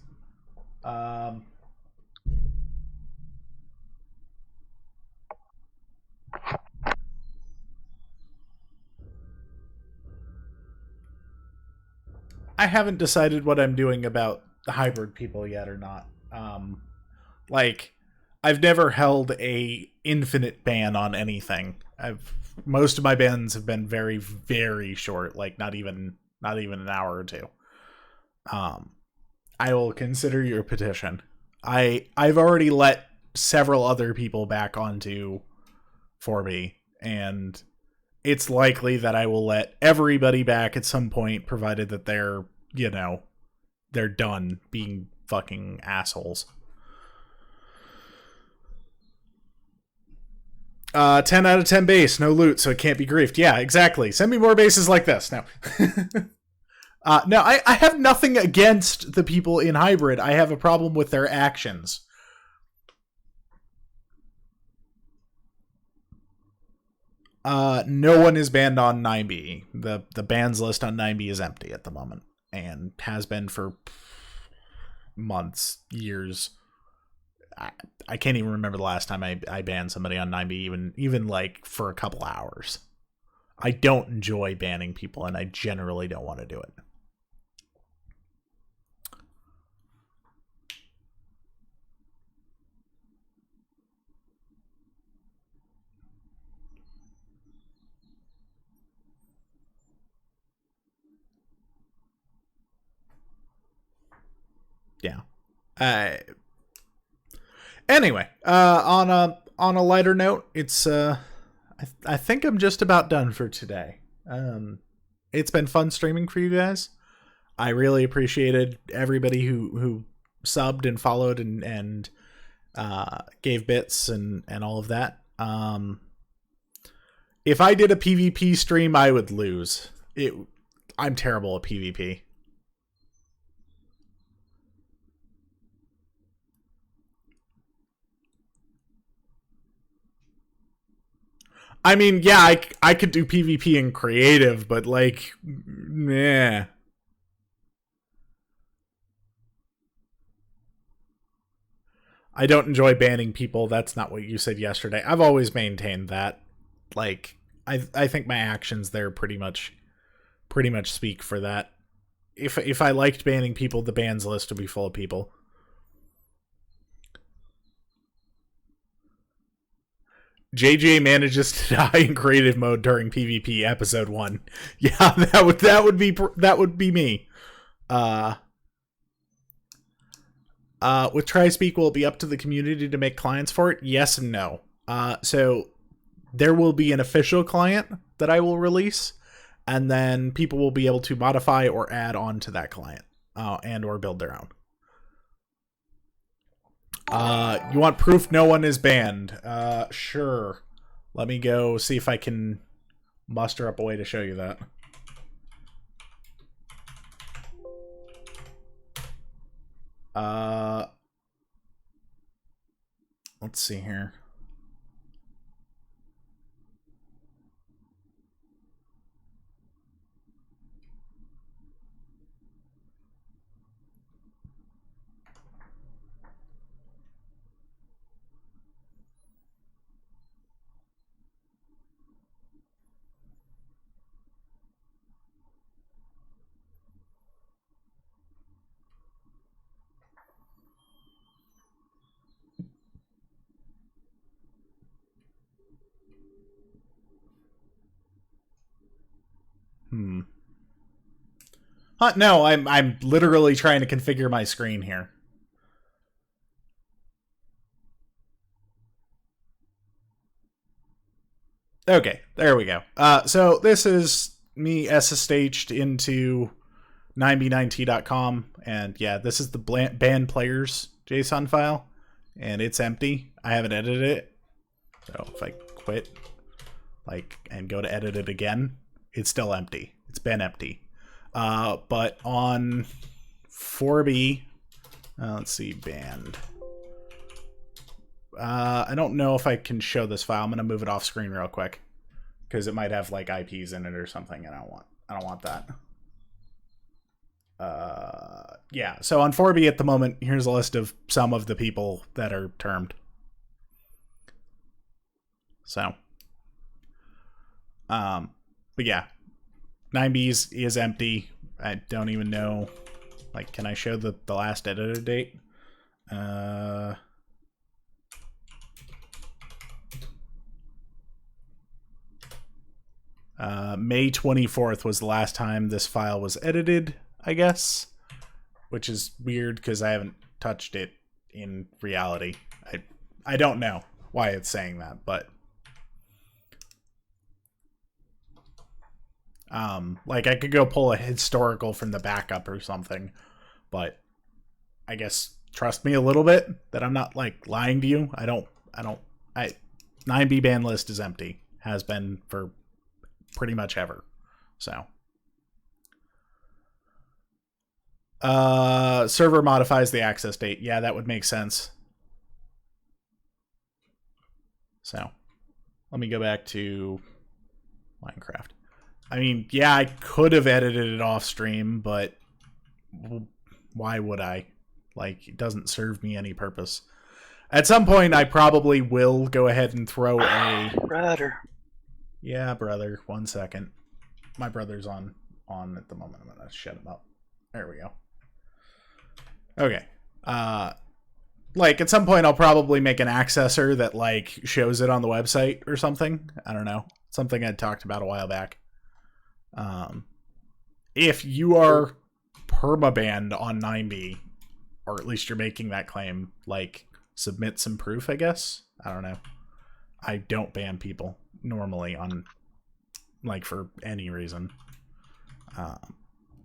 I haven't decided what I'm doing about the hybrid people yet or not. Like, I've never held a infinite ban on anything. Most of my bans have been very, very short, like not even an hour or two. I will consider your petition. I've already let several other people back onto 4B, and it's likely that I will let everybody back at some point, provided that they're, they're done being fucking assholes. 10 out of 10 base, no loot, so it can't be griefed. Yeah, exactly. Send me more bases like this. No. No, I have nothing against the people in hybrid. I have a problem with their actions. No one is banned on 9B. The bans list on 9B is empty at the moment, and has been for months, years. I can't even remember the last time I banned somebody on 9B, even like for a couple hours. I don't enjoy banning people, and I generally don't want to do it. Yeah. Anyway, on a lighter note, it's I think I'm just about done for today. It's been fun streaming for you guys. I really appreciated everybody who subbed and followed and gave bits and all of that. If I did a PvP stream, I would lose. I'm terrible at PvP. I mean, yeah, I could do PvP in creative, but like, meh. I don't enjoy banning people. That's not what you said yesterday. I've always maintained that. Like, I think my actions there pretty much speak for that. If I liked banning people, the bans list would be full of people. JJ manages to die in creative mode during PvP episode 1. Yeah, that would be me. With TriSpeak, will it be up to the community to make clients for it? Yes and no. So there will be an official client that I will release, and then people will be able to modify or add on to that client, and or build their own. You want proof no one is banned? Sure. Let me go see if I can muster up a way to show you that. Let's see here. No, I'm literally trying to configure my screen here. Okay, there we go. So this is me SSH'd into 9b9t.com, and yeah, this is the band players JSON file, and it's empty. I haven't edited it. So if I quit, and go to edit it again, it's still empty. It's been empty. But on 4B, let's see, band. I don't know if I can show this file. I'm gonna move it off screen real quick because it might have IPs in it or something, and I don't want that. Yeah. So on 4B at the moment, here's a list of some of the people that are termed. So, but yeah, 9B's is empty. I don't even know. Can I show the last edited date? May 24th was the last time this file was edited, I guess, which is weird because I haven't touched it in reality. I don't know why it's saying that, but I could go pull a historical from the backup or something, but I guess trust me a little bit that I'm not lying to you. 9B ban list is empty. Has been for pretty much ever. So server modifies the access date. Yeah, that would make sense. So let me go back to Minecraft. I mean, yeah, I could have edited it off stream, but why would I? It doesn't serve me any purpose. At some point, I probably will go ahead and throw a... Brother. Yeah, brother. 1 second. My brother's on at the moment. I'm going to shut him up. There we go. Okay. At some point, I'll probably make an accessor that, shows it on the website or something. I don't know. Something I talked about a while back. If you are permabanned on 9B, or at least you're making that claim, submit some proof, I guess. I don't know. I don't ban people normally on for any reason.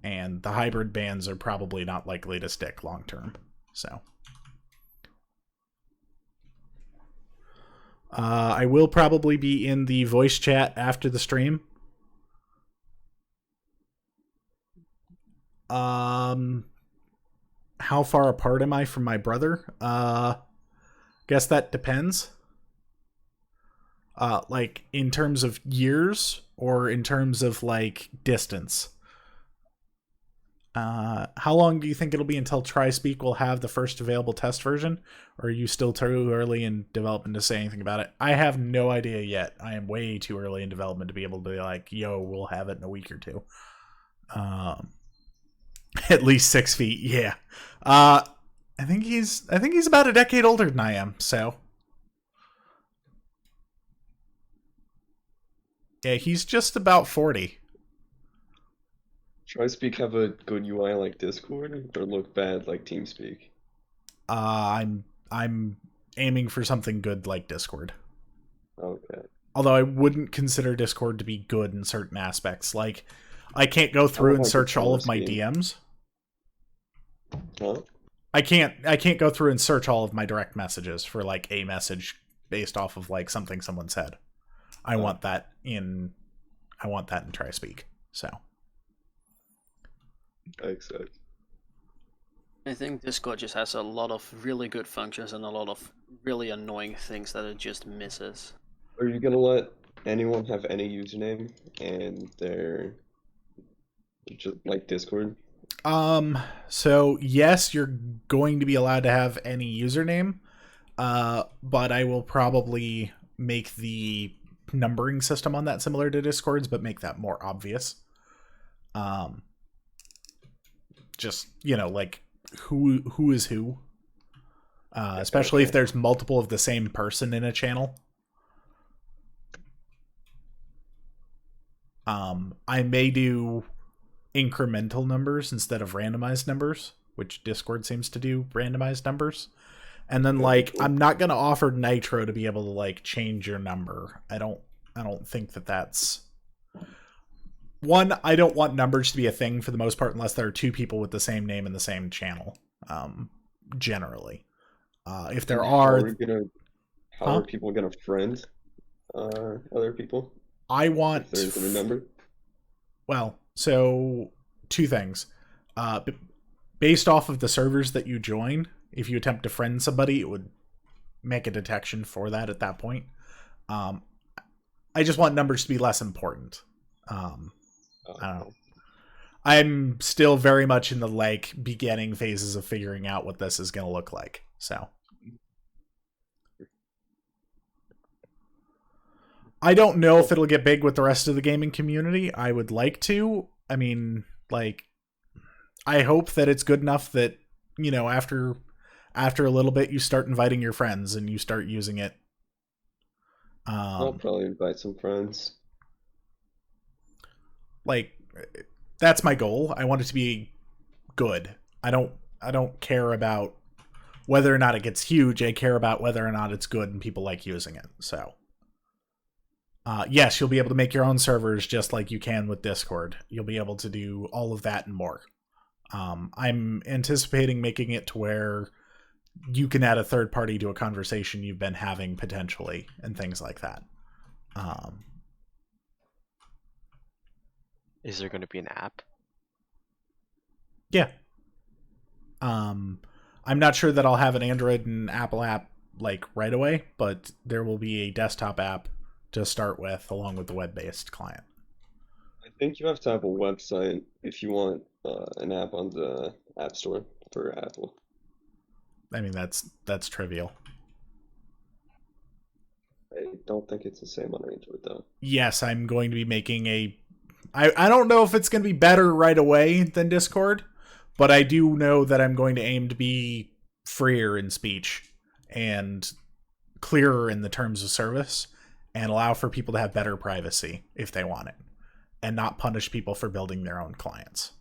And the hybrid bans are probably not likely to stick long term. So I will probably be in the voice chat after the stream. How far apart am I from my brother? Guess that depends. In terms of years or in terms of distance. How long do you think it'll be until TriSpeak will have the first available test version? Or are you still too early in development to say anything about it? I have no idea yet. I am way too early in development to be able to be yo, we'll have it in a week or two. At least 6 feet, yeah. I think he's about a decade older than I am, so. Yeah, he's just about 40. TriSpeak have a good UI like Discord, or look bad like TeamSpeak? I'm aiming for something good like Discord. Okay. Although I wouldn't consider Discord to be good in certain aspects. I can't go through and search all of my DMs. Huh? I can't go through and search all of my direct messages for a message based off of something someone said. I want that in TriSpeak. So Makes sense. I think Discord just has a lot of really good functions and a lot of really annoying things that it just misses. Are you gonna let anyone have any username and they're just like Discord? So yes, you're going to be allowed to have any username, but I will probably make the numbering system on that similar to Discord's, but make that more obvious. Just, who is who. Especially if there's multiple of the same person in a channel. I may do incremental numbers instead of randomized numbers, which Discord seems to do randomized numbers. And then like I'm not going to offer Nitro to be able to like change your number. I don't think that that's one. I don't want numbers to be a thing for the most part unless there are two people with the same name in the same channel. Generally. If there are how are people gonna friend other people? I want if there's a number. Well, so two things. Based off of the servers that you join, if you attempt to friend somebody, it would make a detection for that at that point. I just want numbers to be less important. I don't know. I'm still very much in the like beginning phases of figuring out what this is going to look like. So I don't know if it'll get big with the rest of the gaming community. I would like to. I mean, like, I hope that it's good enough that, you know, after a little bit, you start inviting your friends and you start using it. I'll probably invite some friends. Like, that's my goal. I want it to be good. I don't care about whether or not it gets huge. I care about whether or not it's good and people like using it. So, yes, you'll be able to make your own servers just like you can with Discord. You'll be able to do all of that and more. I'm anticipating making it to where you can add a third party to a conversation you've been having potentially and things like that. Is there going to be an app? Yeah. I'm not sure that I'll have an Android and Apple app like right away, but there will be a desktop app to start with along with the web-based client. I think you have to have a website if you want an app on the App Store for Apple. I mean, that's trivial. I don't think it's the same on Android though. Yes, I'm going to be making I don't know if it's going to be better right away than Discord, but I do know that I'm going to aim to be freer in speech and clearer in the terms of service and allow for people to have better privacy if they want it and not punish people for building their own clients.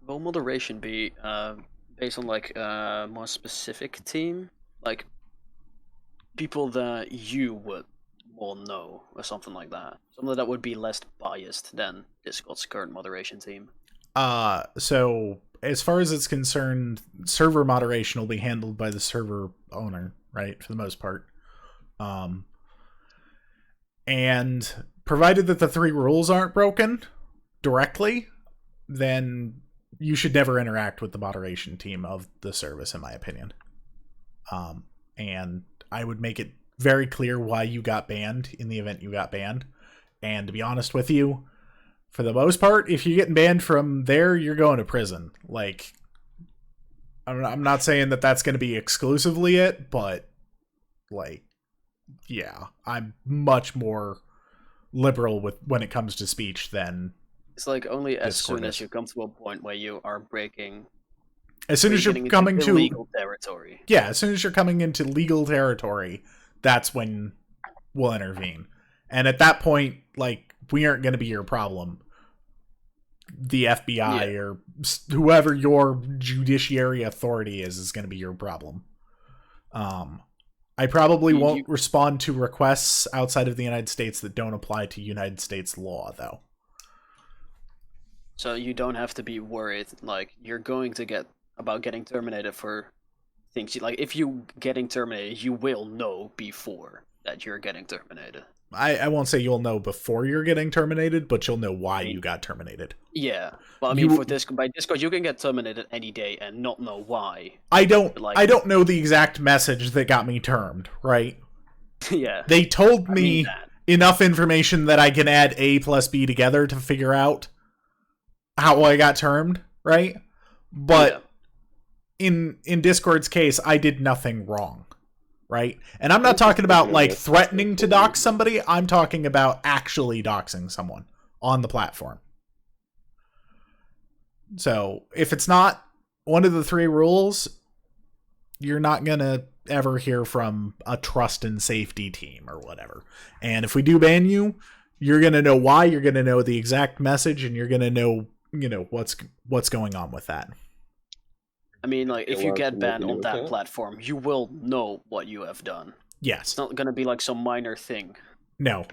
Will moderation be based on like a more specific team, like people that you would more know, or something like that? Something that would be less biased than Discord's current moderation team. So as far as it's concerned, server moderation will be handled by the server owner, right, for the most part. And provided that the three rules aren't broken directly, then you should never interact with the moderation team of the service, in my opinion. And I would make it very clear why you got banned in the event you got banned. And to be honest with you, for the most part, if you're getting banned from there, you're going to prison. Like, I'm not saying that that's going to be exclusively it, but, like, yeah, I'm much more liberal with when it comes to speech than It's like only as Discord soon as is. you come to a point where you are breaking. as soon as you're getting into coming to illegal territory. yeah, as soon as you're coming into legal territory, that's when we'll intervene. And at that point, like, we aren't going to be your problem. The FBI or whoever your judiciary authority is going to be your problem. I probably won't respond to requests outside of the United States that don't apply to United States law, though. So you don't have to be worried, like, you're going to get about getting terminated for things. Like, if you getting terminated, you will know before that you're getting terminated. I won't say you'll know before you're getting terminated, but you'll know why you got terminated. Yeah. Well, I mean, by Discord, you can get terminated any day and not know why. I don't know the exact message that got me termed, right? Yeah. They told me enough information that I can add A plus B together to figure out how I got termed, right? But in Discord's case, I did nothing wrong, right? And I'm not talking about like threatening to dox somebody. I'm talking about actually doxing someone on the platform. So if it's not one of the 3 rules, you're not going to ever hear from a trust and safety team or whatever. And if we do ban you, you're going to know why, you're going to know the exact message, and you're going to know, what's going on with that. I mean, like, if you allowed get to make a banned new on that account? platform, you will know what you have done. Yes. It's not gonna be like some minor thing. No,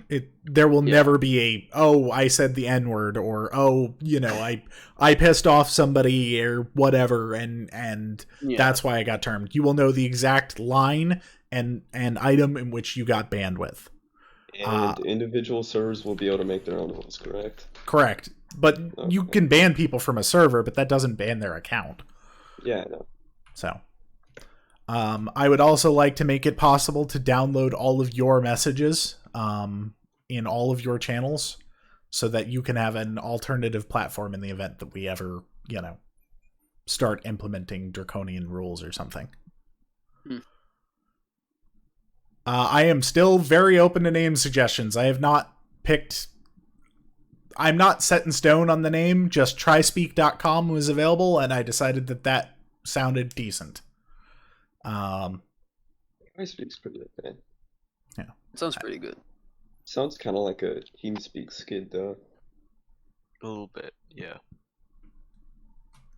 there will Yeah. never be I said the N-word, or I pissed off somebody or whatever, and Yeah. that's why I got termed. You will know the exact line and item in which you got banned with. And individual servers will be able to make their own rules, correct? Correct. But you Okay. can ban people from a server, but that doesn't ban their account. Yeah, I know. So, I would also like to make it possible to download all of your messages in all of your channels, so that you can have an alternative platform in the event that we ever, start implementing draconian rules or something. I am still very open to name suggestions. I'm not set in stone on the name. Just tryspeak.com was available, and I decided that sounded decent. I speak's pretty okay. It sounds pretty good. Sounds kind of like a TeamSpeak skid, though. A little bit, yeah.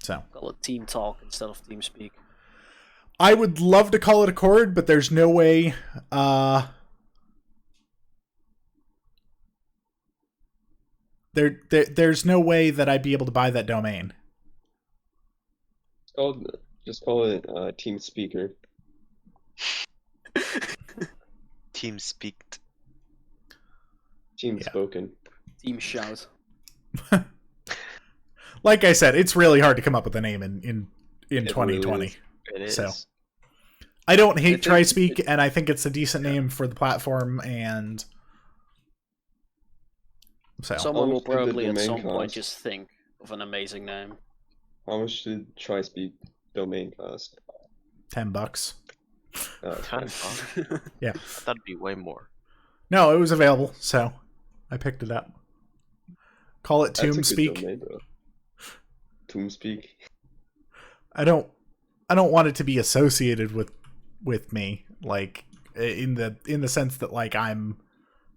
So Call it Team Talk instead of TeamSpeak. I would love to call it Accord, but there's no way. There's no way that I'd be able to buy that domain. Just call it TeamSpeaker. Team speaked. Team Yeah. spoken. Team Shout. Like I said, it's really hard to come up with a name in It 2020. really is. It is. So I don't hate I think TriSpeak, and I think it's a decent name for the platform, and so Someone will much did the probably at domain some point cost? just think of an amazing name. How much did TriSpeak domain cost? $10. Kind of. Yeah. I thought it'd be way more. No, it was available, so I picked it up. Call it That's a good TombSpeak. domain, though. TombSpeak. I don't want it to be associated with me, like in the sense that like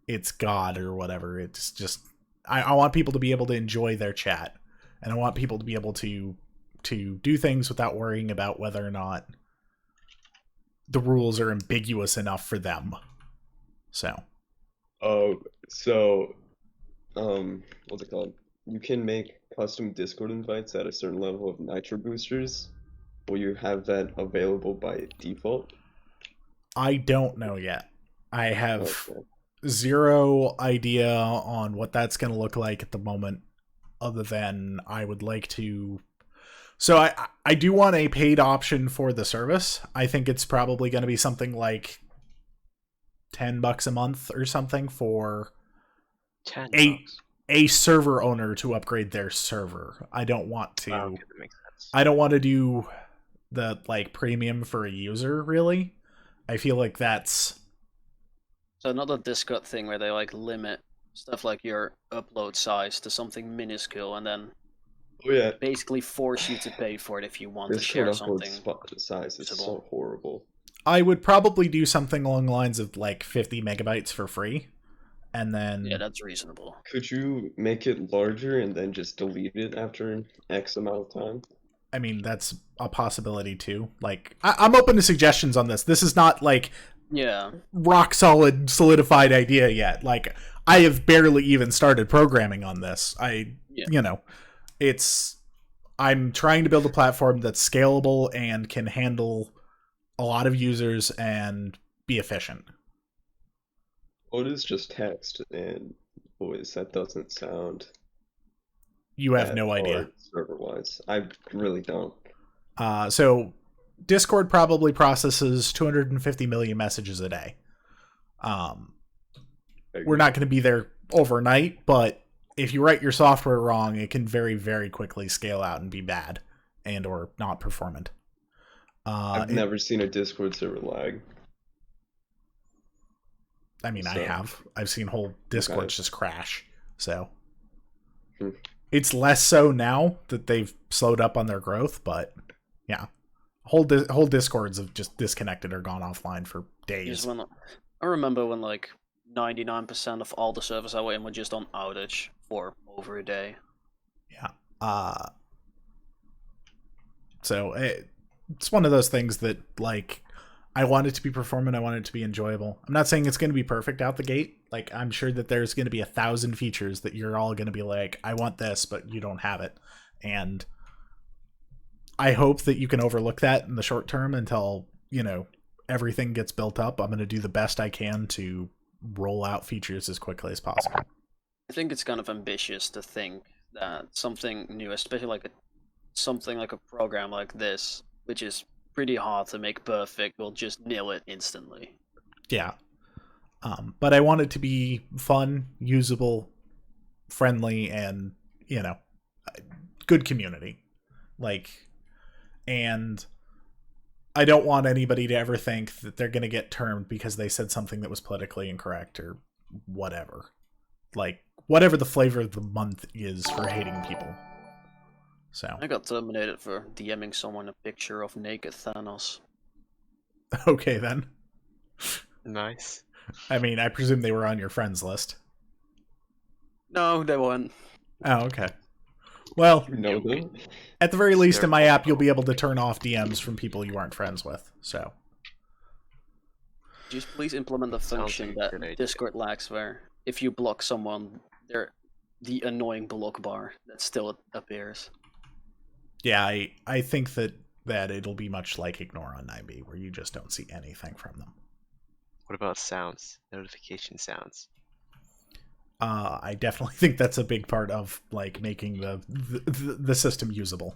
it's God or whatever. It's just I want people to be able to enjoy their chat, and I want people to be able to do things without worrying about whether or not the rules are ambiguous enough for them. So What's it called? You can make custom Discord invites at a certain level of nitro boosters. Will you have that available by default? I don't know yet. I have Okay. zero idea on what that's going to look like at the moment, other than I would like to. So I do want a paid option for the service. I think it's probably going to be something like $10 a month or something for 10 a bucks. a server owner to upgrade their server. I don't want to. Wow, okay, that makes sense. I don't want to do the like premium for a user, really. I feel like that's So another Discord thing where they like limit stuff like your upload size to something minuscule, and then Oh yeah, basically force you to pay for it if you want to Discord share upload something. size is usable. so horrible. I would probably do something along the lines of like 50 megabytes for free, and then Yeah, that's reasonable. Could you make it larger and then just delete it after X amount of time? I mean that's a possibility too. Like I'm open to suggestions on this. This is not like Yeah. rock solid solidified idea yet. Like I have barely even started programming on this. Yeah. I'm trying to build a platform that's scalable and can handle a lot of users and be efficient. What is just text and voice? That doesn't sound You have that no idea. hard server-wise. I really don't. So Discord probably processes 250 million messages a day. We're not going to be there overnight, but if you write your software wrong, it can very, very quickly scale out and be bad and or not performant. I've never seen a Discord server lag. I mean, I So- have. I've seen whole Discords just crash. So Hmm. It's less so now that they've slowed up on their growth, but yeah. Whole Discords have just disconnected or gone offline for days. I remember when like 99% of all the servers I were in were just on outage for over a day. Yeah. So it's one of those things that, like, I want it to be performant. I want it to be enjoyable. I'm not saying it's going to be perfect out the gate. Like, I'm sure that there's going to be 1,000 features that you're all going to be like, I want this, but you don't have it. And I hope that you can overlook that in the short term until, everything gets built up. I'm going to do the best I can to roll out features as quickly as possible. I think it's kind of ambitious to think that something new, especially like something like a program like this, which is pretty hard to make perfect, will just nail it instantly. Yeah. But I want it to be fun, usable, friendly, and, good community. And I don't want anybody to ever think that they're going to get termed because they said something that was politically incorrect or whatever. Whatever the flavor of the month is for hating people. So I got terminated for DMing someone a picture of naked Thanos. Okay, then. Nice. I mean, I presume they were on your friends list. No, they weren't. Oh, okay. Well, You know them? at the very least, in my app, you'll be able to turn off DMs from people you aren't friends with. So, Just please implement a function like a good that idea. Discord lacks, where if you block someone, the annoying block bar that still appears. yeah, I think that it'll be much like Ignore on 9B, where you just don't see anything from them. What about sounds? Notification sounds. I definitely think that's a big part of making the system usable.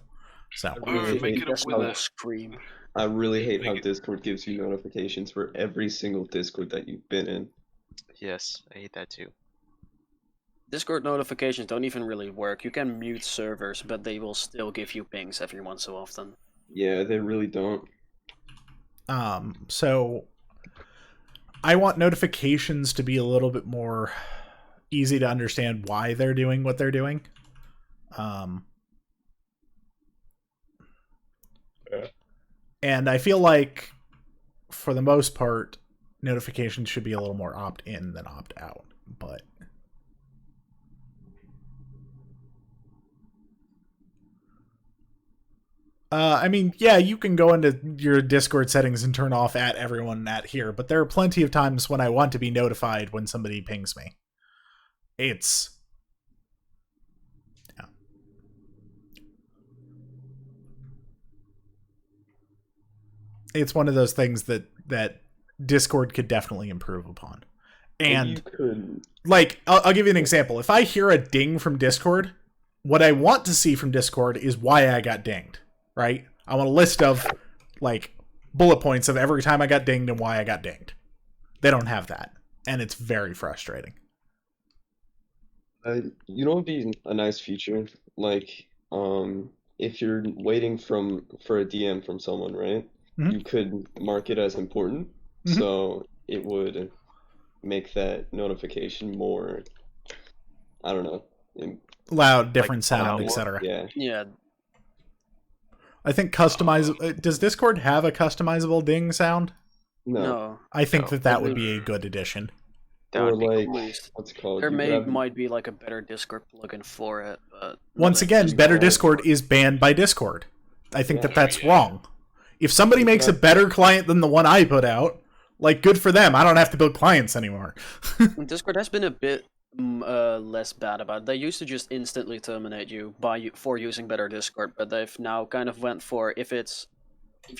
So I really make hate it a That's winner. no scream. I really hate how Make it- Discord gives you notifications for every single Discord that you've been in. Yes, I hate that too. Discord notifications don't even really work. You can mute servers, but they will still give you pings every once so often. Yeah, they really don't. So I want notifications to be a little bit more easy to understand why they're doing what they're doing. And I feel like, for the most part, notifications should be a little more opt-in than opt-out. But I mean, yeah, you can go into your Discord settings and turn off at everyone at here, but there are plenty of times when I want to be notified when somebody pings me. It's one of those things that Discord could definitely improve upon. And you could. I'll give you an example. If I hear a ding from Discord, what I want to see from Discord is why I got dinged, right? I want a list of bullet points of every time I got dinged and why I got dinged. They don't have that, and it's very frustrating. You know, what would be a nice feature? If you're waiting for a DM from someone, right? Mhm. You could mark it as important, Mhm. so it would make that notification more, I don't know, Loud, different Like, sound, loud. etc. yeah. Yeah, I think does Discord have a customizable ding sound? no. I think No. that would be a good addition. That Or would be like, cool. Least. what's it called? There You could have- might be like a better Discord plugin for it, but Once not again, in Better Discord. Discord is banned by Discord. I think Yeah. that's wrong. If somebody makes a better client than the one I put out, good for them. I don't have to build clients anymore. Discord has been a bit less bad about it. They used to just instantly terminate you for using Better Discord, but they've now kind of went for if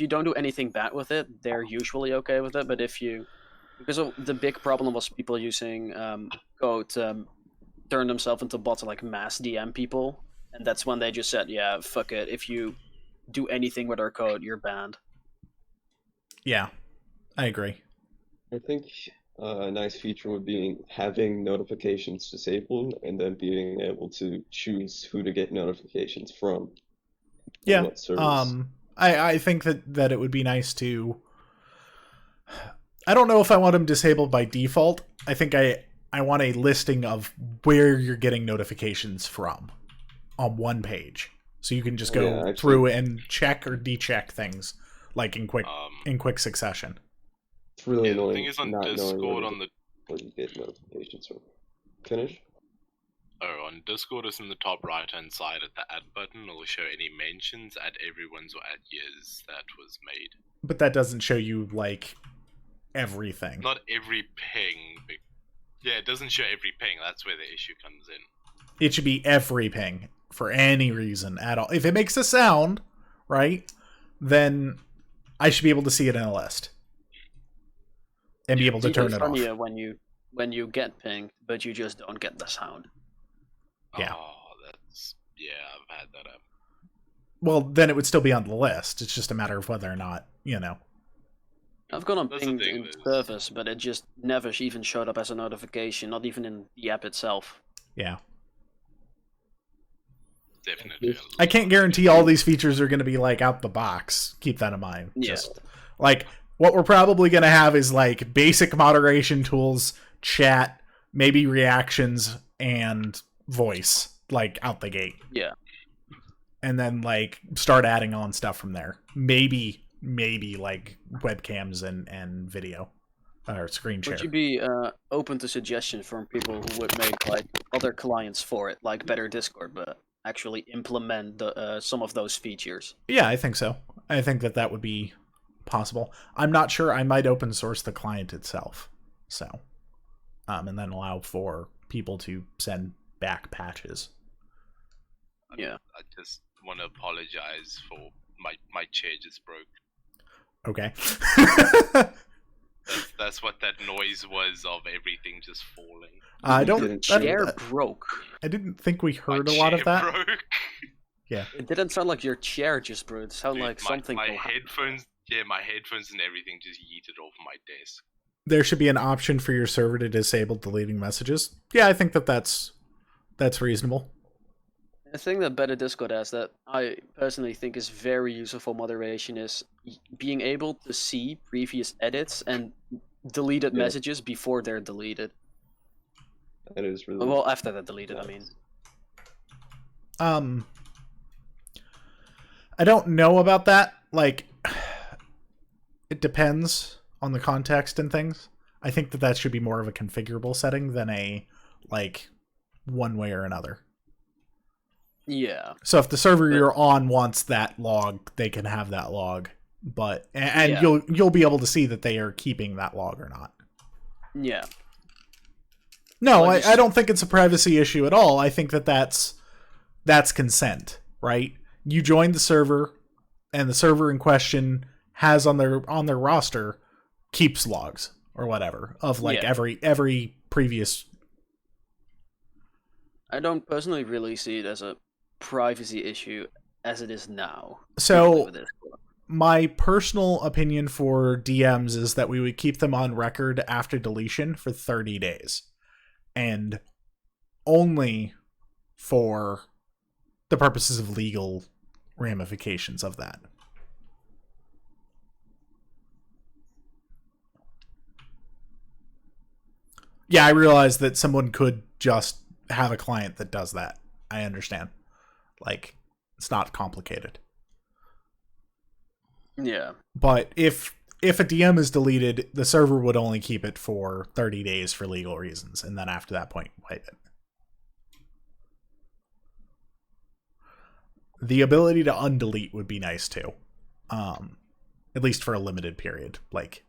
you don't do anything bad with it, they're usually okay with it. But because of the big problem was people using code to turn themselves into bots and mass DM people, and that's when they just said, yeah, fuck it. If you do anything with our code, you're banned. Yeah, I agree. I think a nice feature would be having notifications disabled and then being able to choose who to get notifications from. and Yeah. what service. I think that it would be nice to. I don't know if I want them disabled by default. I think I want a listing of where you're getting notifications from. on one page. So you can just Oh, go yeah, actually- through and check or decheck things like in quick succession. It's really Yeah, the annoying thing is on not knowing Discord on the what you get notifications from. Finish? on Discord is in the top right hand side at the add button. It'll show any mentions at everyone's or at years that was made. But that doesn't show you like everything. Not every ping. Yeah, it doesn't show every ping. That's where the issue comes in. It should be every ping for any reason at all. If it makes a sound, right, then I should be able to see it in a list and be able to It's turn even it off. funnier when you get pinged, but you just don't get the sound. Yeah. Oh, I've had that up. Well, then it would still be on the list. It's just a matter of whether or not, I've gone on That's the pinged thing, in Liz. service, but it just never even showed up as a notification, not even in the app itself. Yeah. Definitely. I can't guarantee all these features are going to be like out the box. Keep that in mind. Yeah. Just like what we're probably going to have is like basic moderation tools, chat, maybe reactions, and voice, like out the gate. Yeah. And then like start adding on stuff from there. Maybe like webcams and video or screen share. Would you be open to suggestions from people who would make like other clients for it, like better Discord, but actually implement some of those features? Yeah, I think so. I think that would be possible. I'm not sure. I might open source the client itself. So, and then allow for people to send back patches. Yeah. I just want to apologize for my chair just broke. Okay. That's what that noise was of everything just falling. I don't. Didn't Chair broke. I didn't think we My heard a lot of chair that. Broke. Yeah. It didn't sound like your chair just broke. It sounded Dude, like my, something. my headphones. Yeah, my headphones and everything just yeeted off my desk. There should be an option for your server to disable deleting messages. Yeah, I think that's reasonable. The thing that Better Discord has that I personally think is very useful for moderation is being able to see previous edits and deleted Yeah. messages before they're deleted. That is really. Well, after they're deleted, I mean. I don't know about that. Like, it depends on the context and things. I think that should be more of a configurable setting than a, like, one way or another. Yeah. So if the server you're on wants that log, they can have that log. But, and Yeah. you'll be able to see that they are keeping that log or not. Yeah. No, Well, I don't think it's a privacy issue at all. I think that's consent, right? You join the server, and the server in question has on their roster keeps logs or whatever of like Yeah. every previous. I don't personally really see it as a privacy issue as it is now. So with Discord. my personal opinion for DMs is that we would keep them on record after deletion for 30 days. And only for the purposes of legal ramifications of that. Yeah, I realize that someone could just have a client that does that. I understand. Like, it's not complicated. Yeah. But if a DM is deleted, the server would only keep it for 30 days for legal reasons, and then after that point, wipe it. The ability to undelete would be nice too. At least for a limited period, like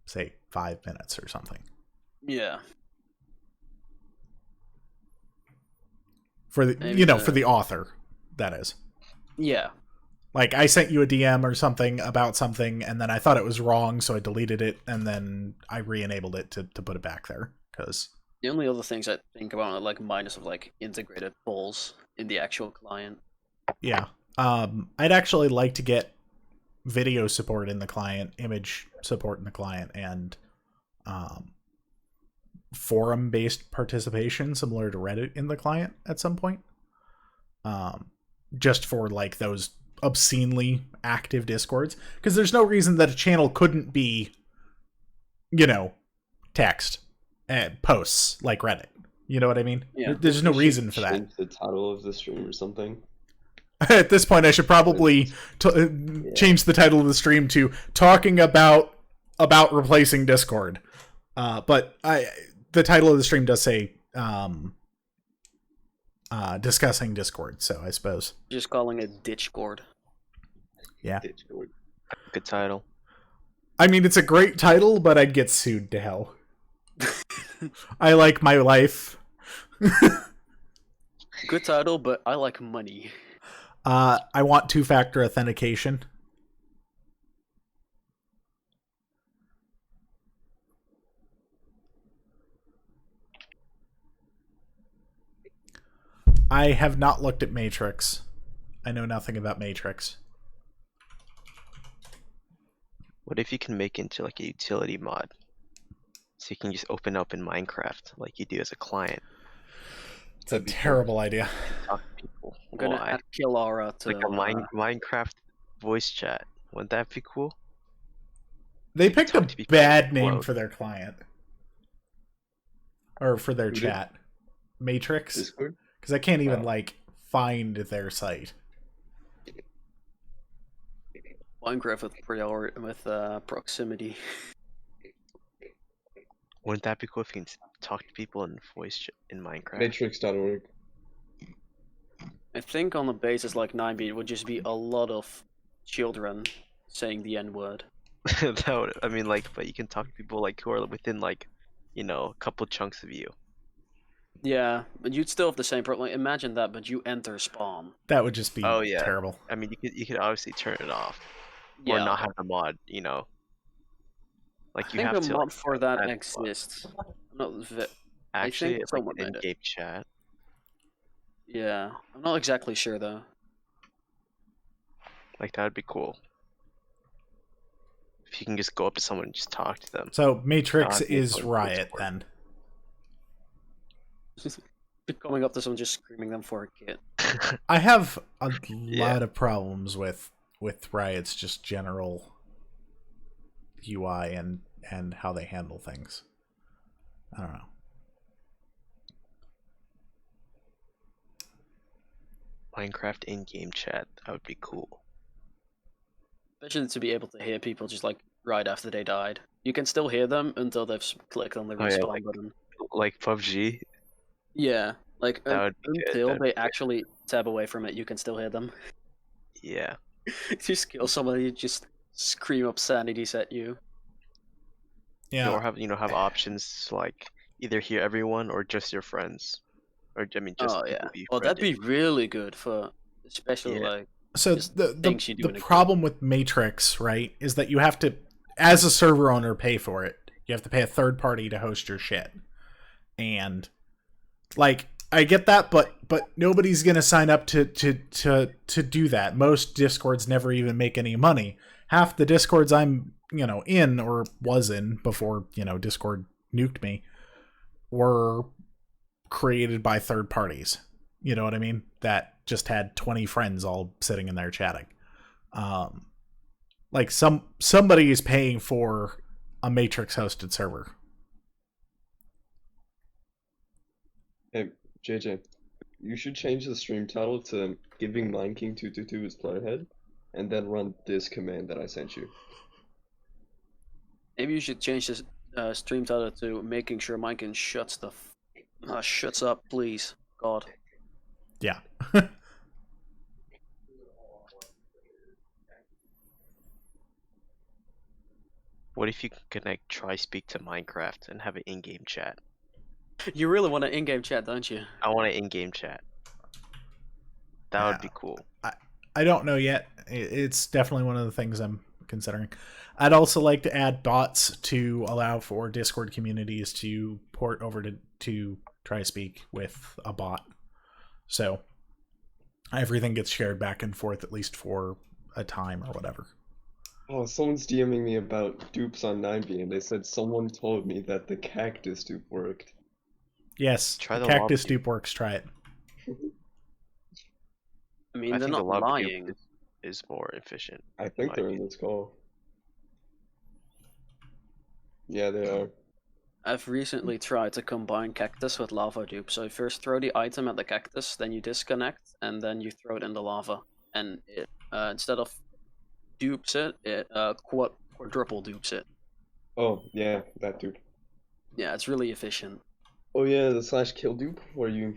say 5 minutes or something. Yeah. For the Maybe for the author, that is. Yeah. Like I sent you a DM or something about something, and then I thought it was wrong, so I deleted it, and then I re-enabled it to put it back there because. The only other things I think about are like minus of like integrated polls in the actual client. Yeah. I'd actually like to get video support in the client, image support in the client, and forum-based participation similar to Reddit in the client at some point. Just for like those obscenely active Discords. Because there's no reason that a channel couldn't be, text and posts like Reddit. You know what I mean? Yeah. There's no We should reason for that. Change the title of the stream or something. At this point, I should probably change the title of the stream to "Talking about replacing Discord." But the title of the stream does say discussing Discord, so I suppose Just calling it Ditchcord. yeah. Discord. Good title. I mean, it's a great title, but I'd get sued to hell. I like my life. Good title, but I like money. I want two-factor authentication. I have not looked at Matrix. I know nothing about Matrix. What if you can make it into like a utility mod? So you can just open up in Minecraft like you do as a client. It's a terrible idea. Talk to people. I'm gonna Why? add Killara to Like a Minecraft voice chat. Wouldn't that be cool? They You can picked a talk to people bad on name Float. for their client. Or for their Who did? chat. Matrix? Discord? Because I can't even, Oh. find their site. Minecraft with proximity. Wouldn't that be cool if you can talk to people in voice chat in Minecraft? Matrix.org. I think on the basis like 9B, it would just be a lot of children saying the N-word. That would, I mean, but you can talk to people who are within a couple chunks of you. Yeah, but you'd still have the same problem. Imagine that, but you enter spawn. That would just be Oh, yeah. terrible. I mean, you could obviously turn it off or Yeah, not have the mod. I You think have a to. mod for that add the mod. exists. I'm not Actually, think it's like someone an made it. in-game chat. Yeah, I'm not exactly sure though. That would be cool. If you can just go up to someone and just talk to them. So, Matrix God, is Discord. Riot, then. Coming up to someone just screaming them for a kid. I have a Yeah. lot of problems with Riot's just general UI and how they handle things. I don't know. Minecraft in-game chat. That would be cool. Especially to be able to hear people just right after they died. You can still hear them until they've clicked on the Oh, yeah, respawn button. Like PUBG. Yeah, That would be good, until that'd they be good. actually tab away from it, you can still hear them. Yeah. Just kill somebody, just scream obscenities at you. Yeah. Or have options to either hear everyone or just your friends. Or I mean just Oh people yeah. you Well, that'd friended. be really good for, especially Yeah. So just the things you do the in a group. problem with Matrix, right, is that you have to, as a server owner, pay for it. You have to pay a third party to host your shit. And I get that, but nobody's gonna sign up to do that. Most Discords never even make any money. Half the Discords I'm in or was in before Discord nuked me were created by third parties. You know what I mean? That just had 20 friends all sitting in there chatting. Somebody is paying for a Matrix hosted server. Hey, JJ, you should change the stream title to "Giving Mind King 222 his player head," and then run this command that I sent you. Maybe you should change this stream title to "Making sure Minecraft shuts up, please, God." Yeah. What if you can connect TriSpeak to Minecraft and have an in-game chat? You really want an in-game chat, don't you? I want an in-game chat. That would be Yeah. cool. I don't know yet. It's definitely one of the things I'm considering. I'd also like to add bots to allow for Discord communities to port over to TriSpeak with a bot. So everything gets shared back and forth at least for a time or whatever. Oh, someone's DMing me about dupes on 9B, and they said someone told me that the cactus dupe worked. Yes, Try the the cactus lobby. dupe works. Try it. I mean, I they're think the not lobby lying. dupe is, is more efficient. I think Might they're be. in this call. Yeah, they are. I've recently tried to combine cactus with lava dupe. So you first throw the item at the cactus, then you disconnect, and then you throw it in the lava. And it instead of dupes it, it quadruple dupes it. Oh yeah, that dude. Yeah, it's really efficient. Oh yeah, the slash kill dupe where you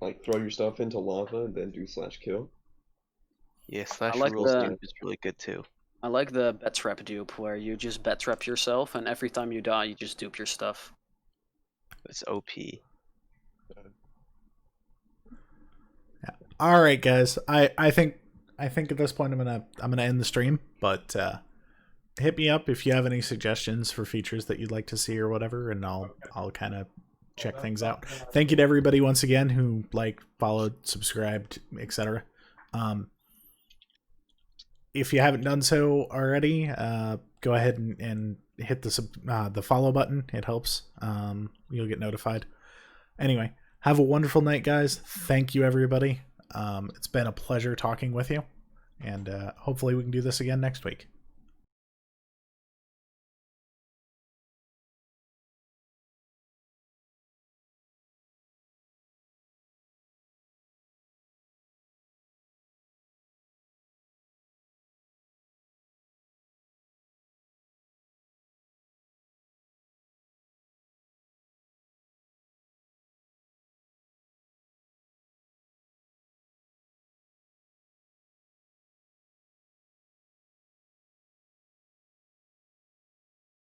like throw your stuff into lava and then do slash kill. Yeah, slash like rules the- dupe is really good too. I like the bet trap dupe, where you just bet trap yourself, and every time you die, you just dupe your stuff. It's OP. All right, guys. I think at this point I'm gonna end the stream. But hit me up if you have any suggestions for features that you'd like to see or whatever, and I'll kind of check things out. Thank you to everybody once again who followed, subscribed, etc. If you haven't done so already, go ahead and hit the follow button. It helps. You'll get notified. Anyway, have a wonderful night, guys. Thank you, everybody. It's been a pleasure talking with you, and hopefully we can do this again next week.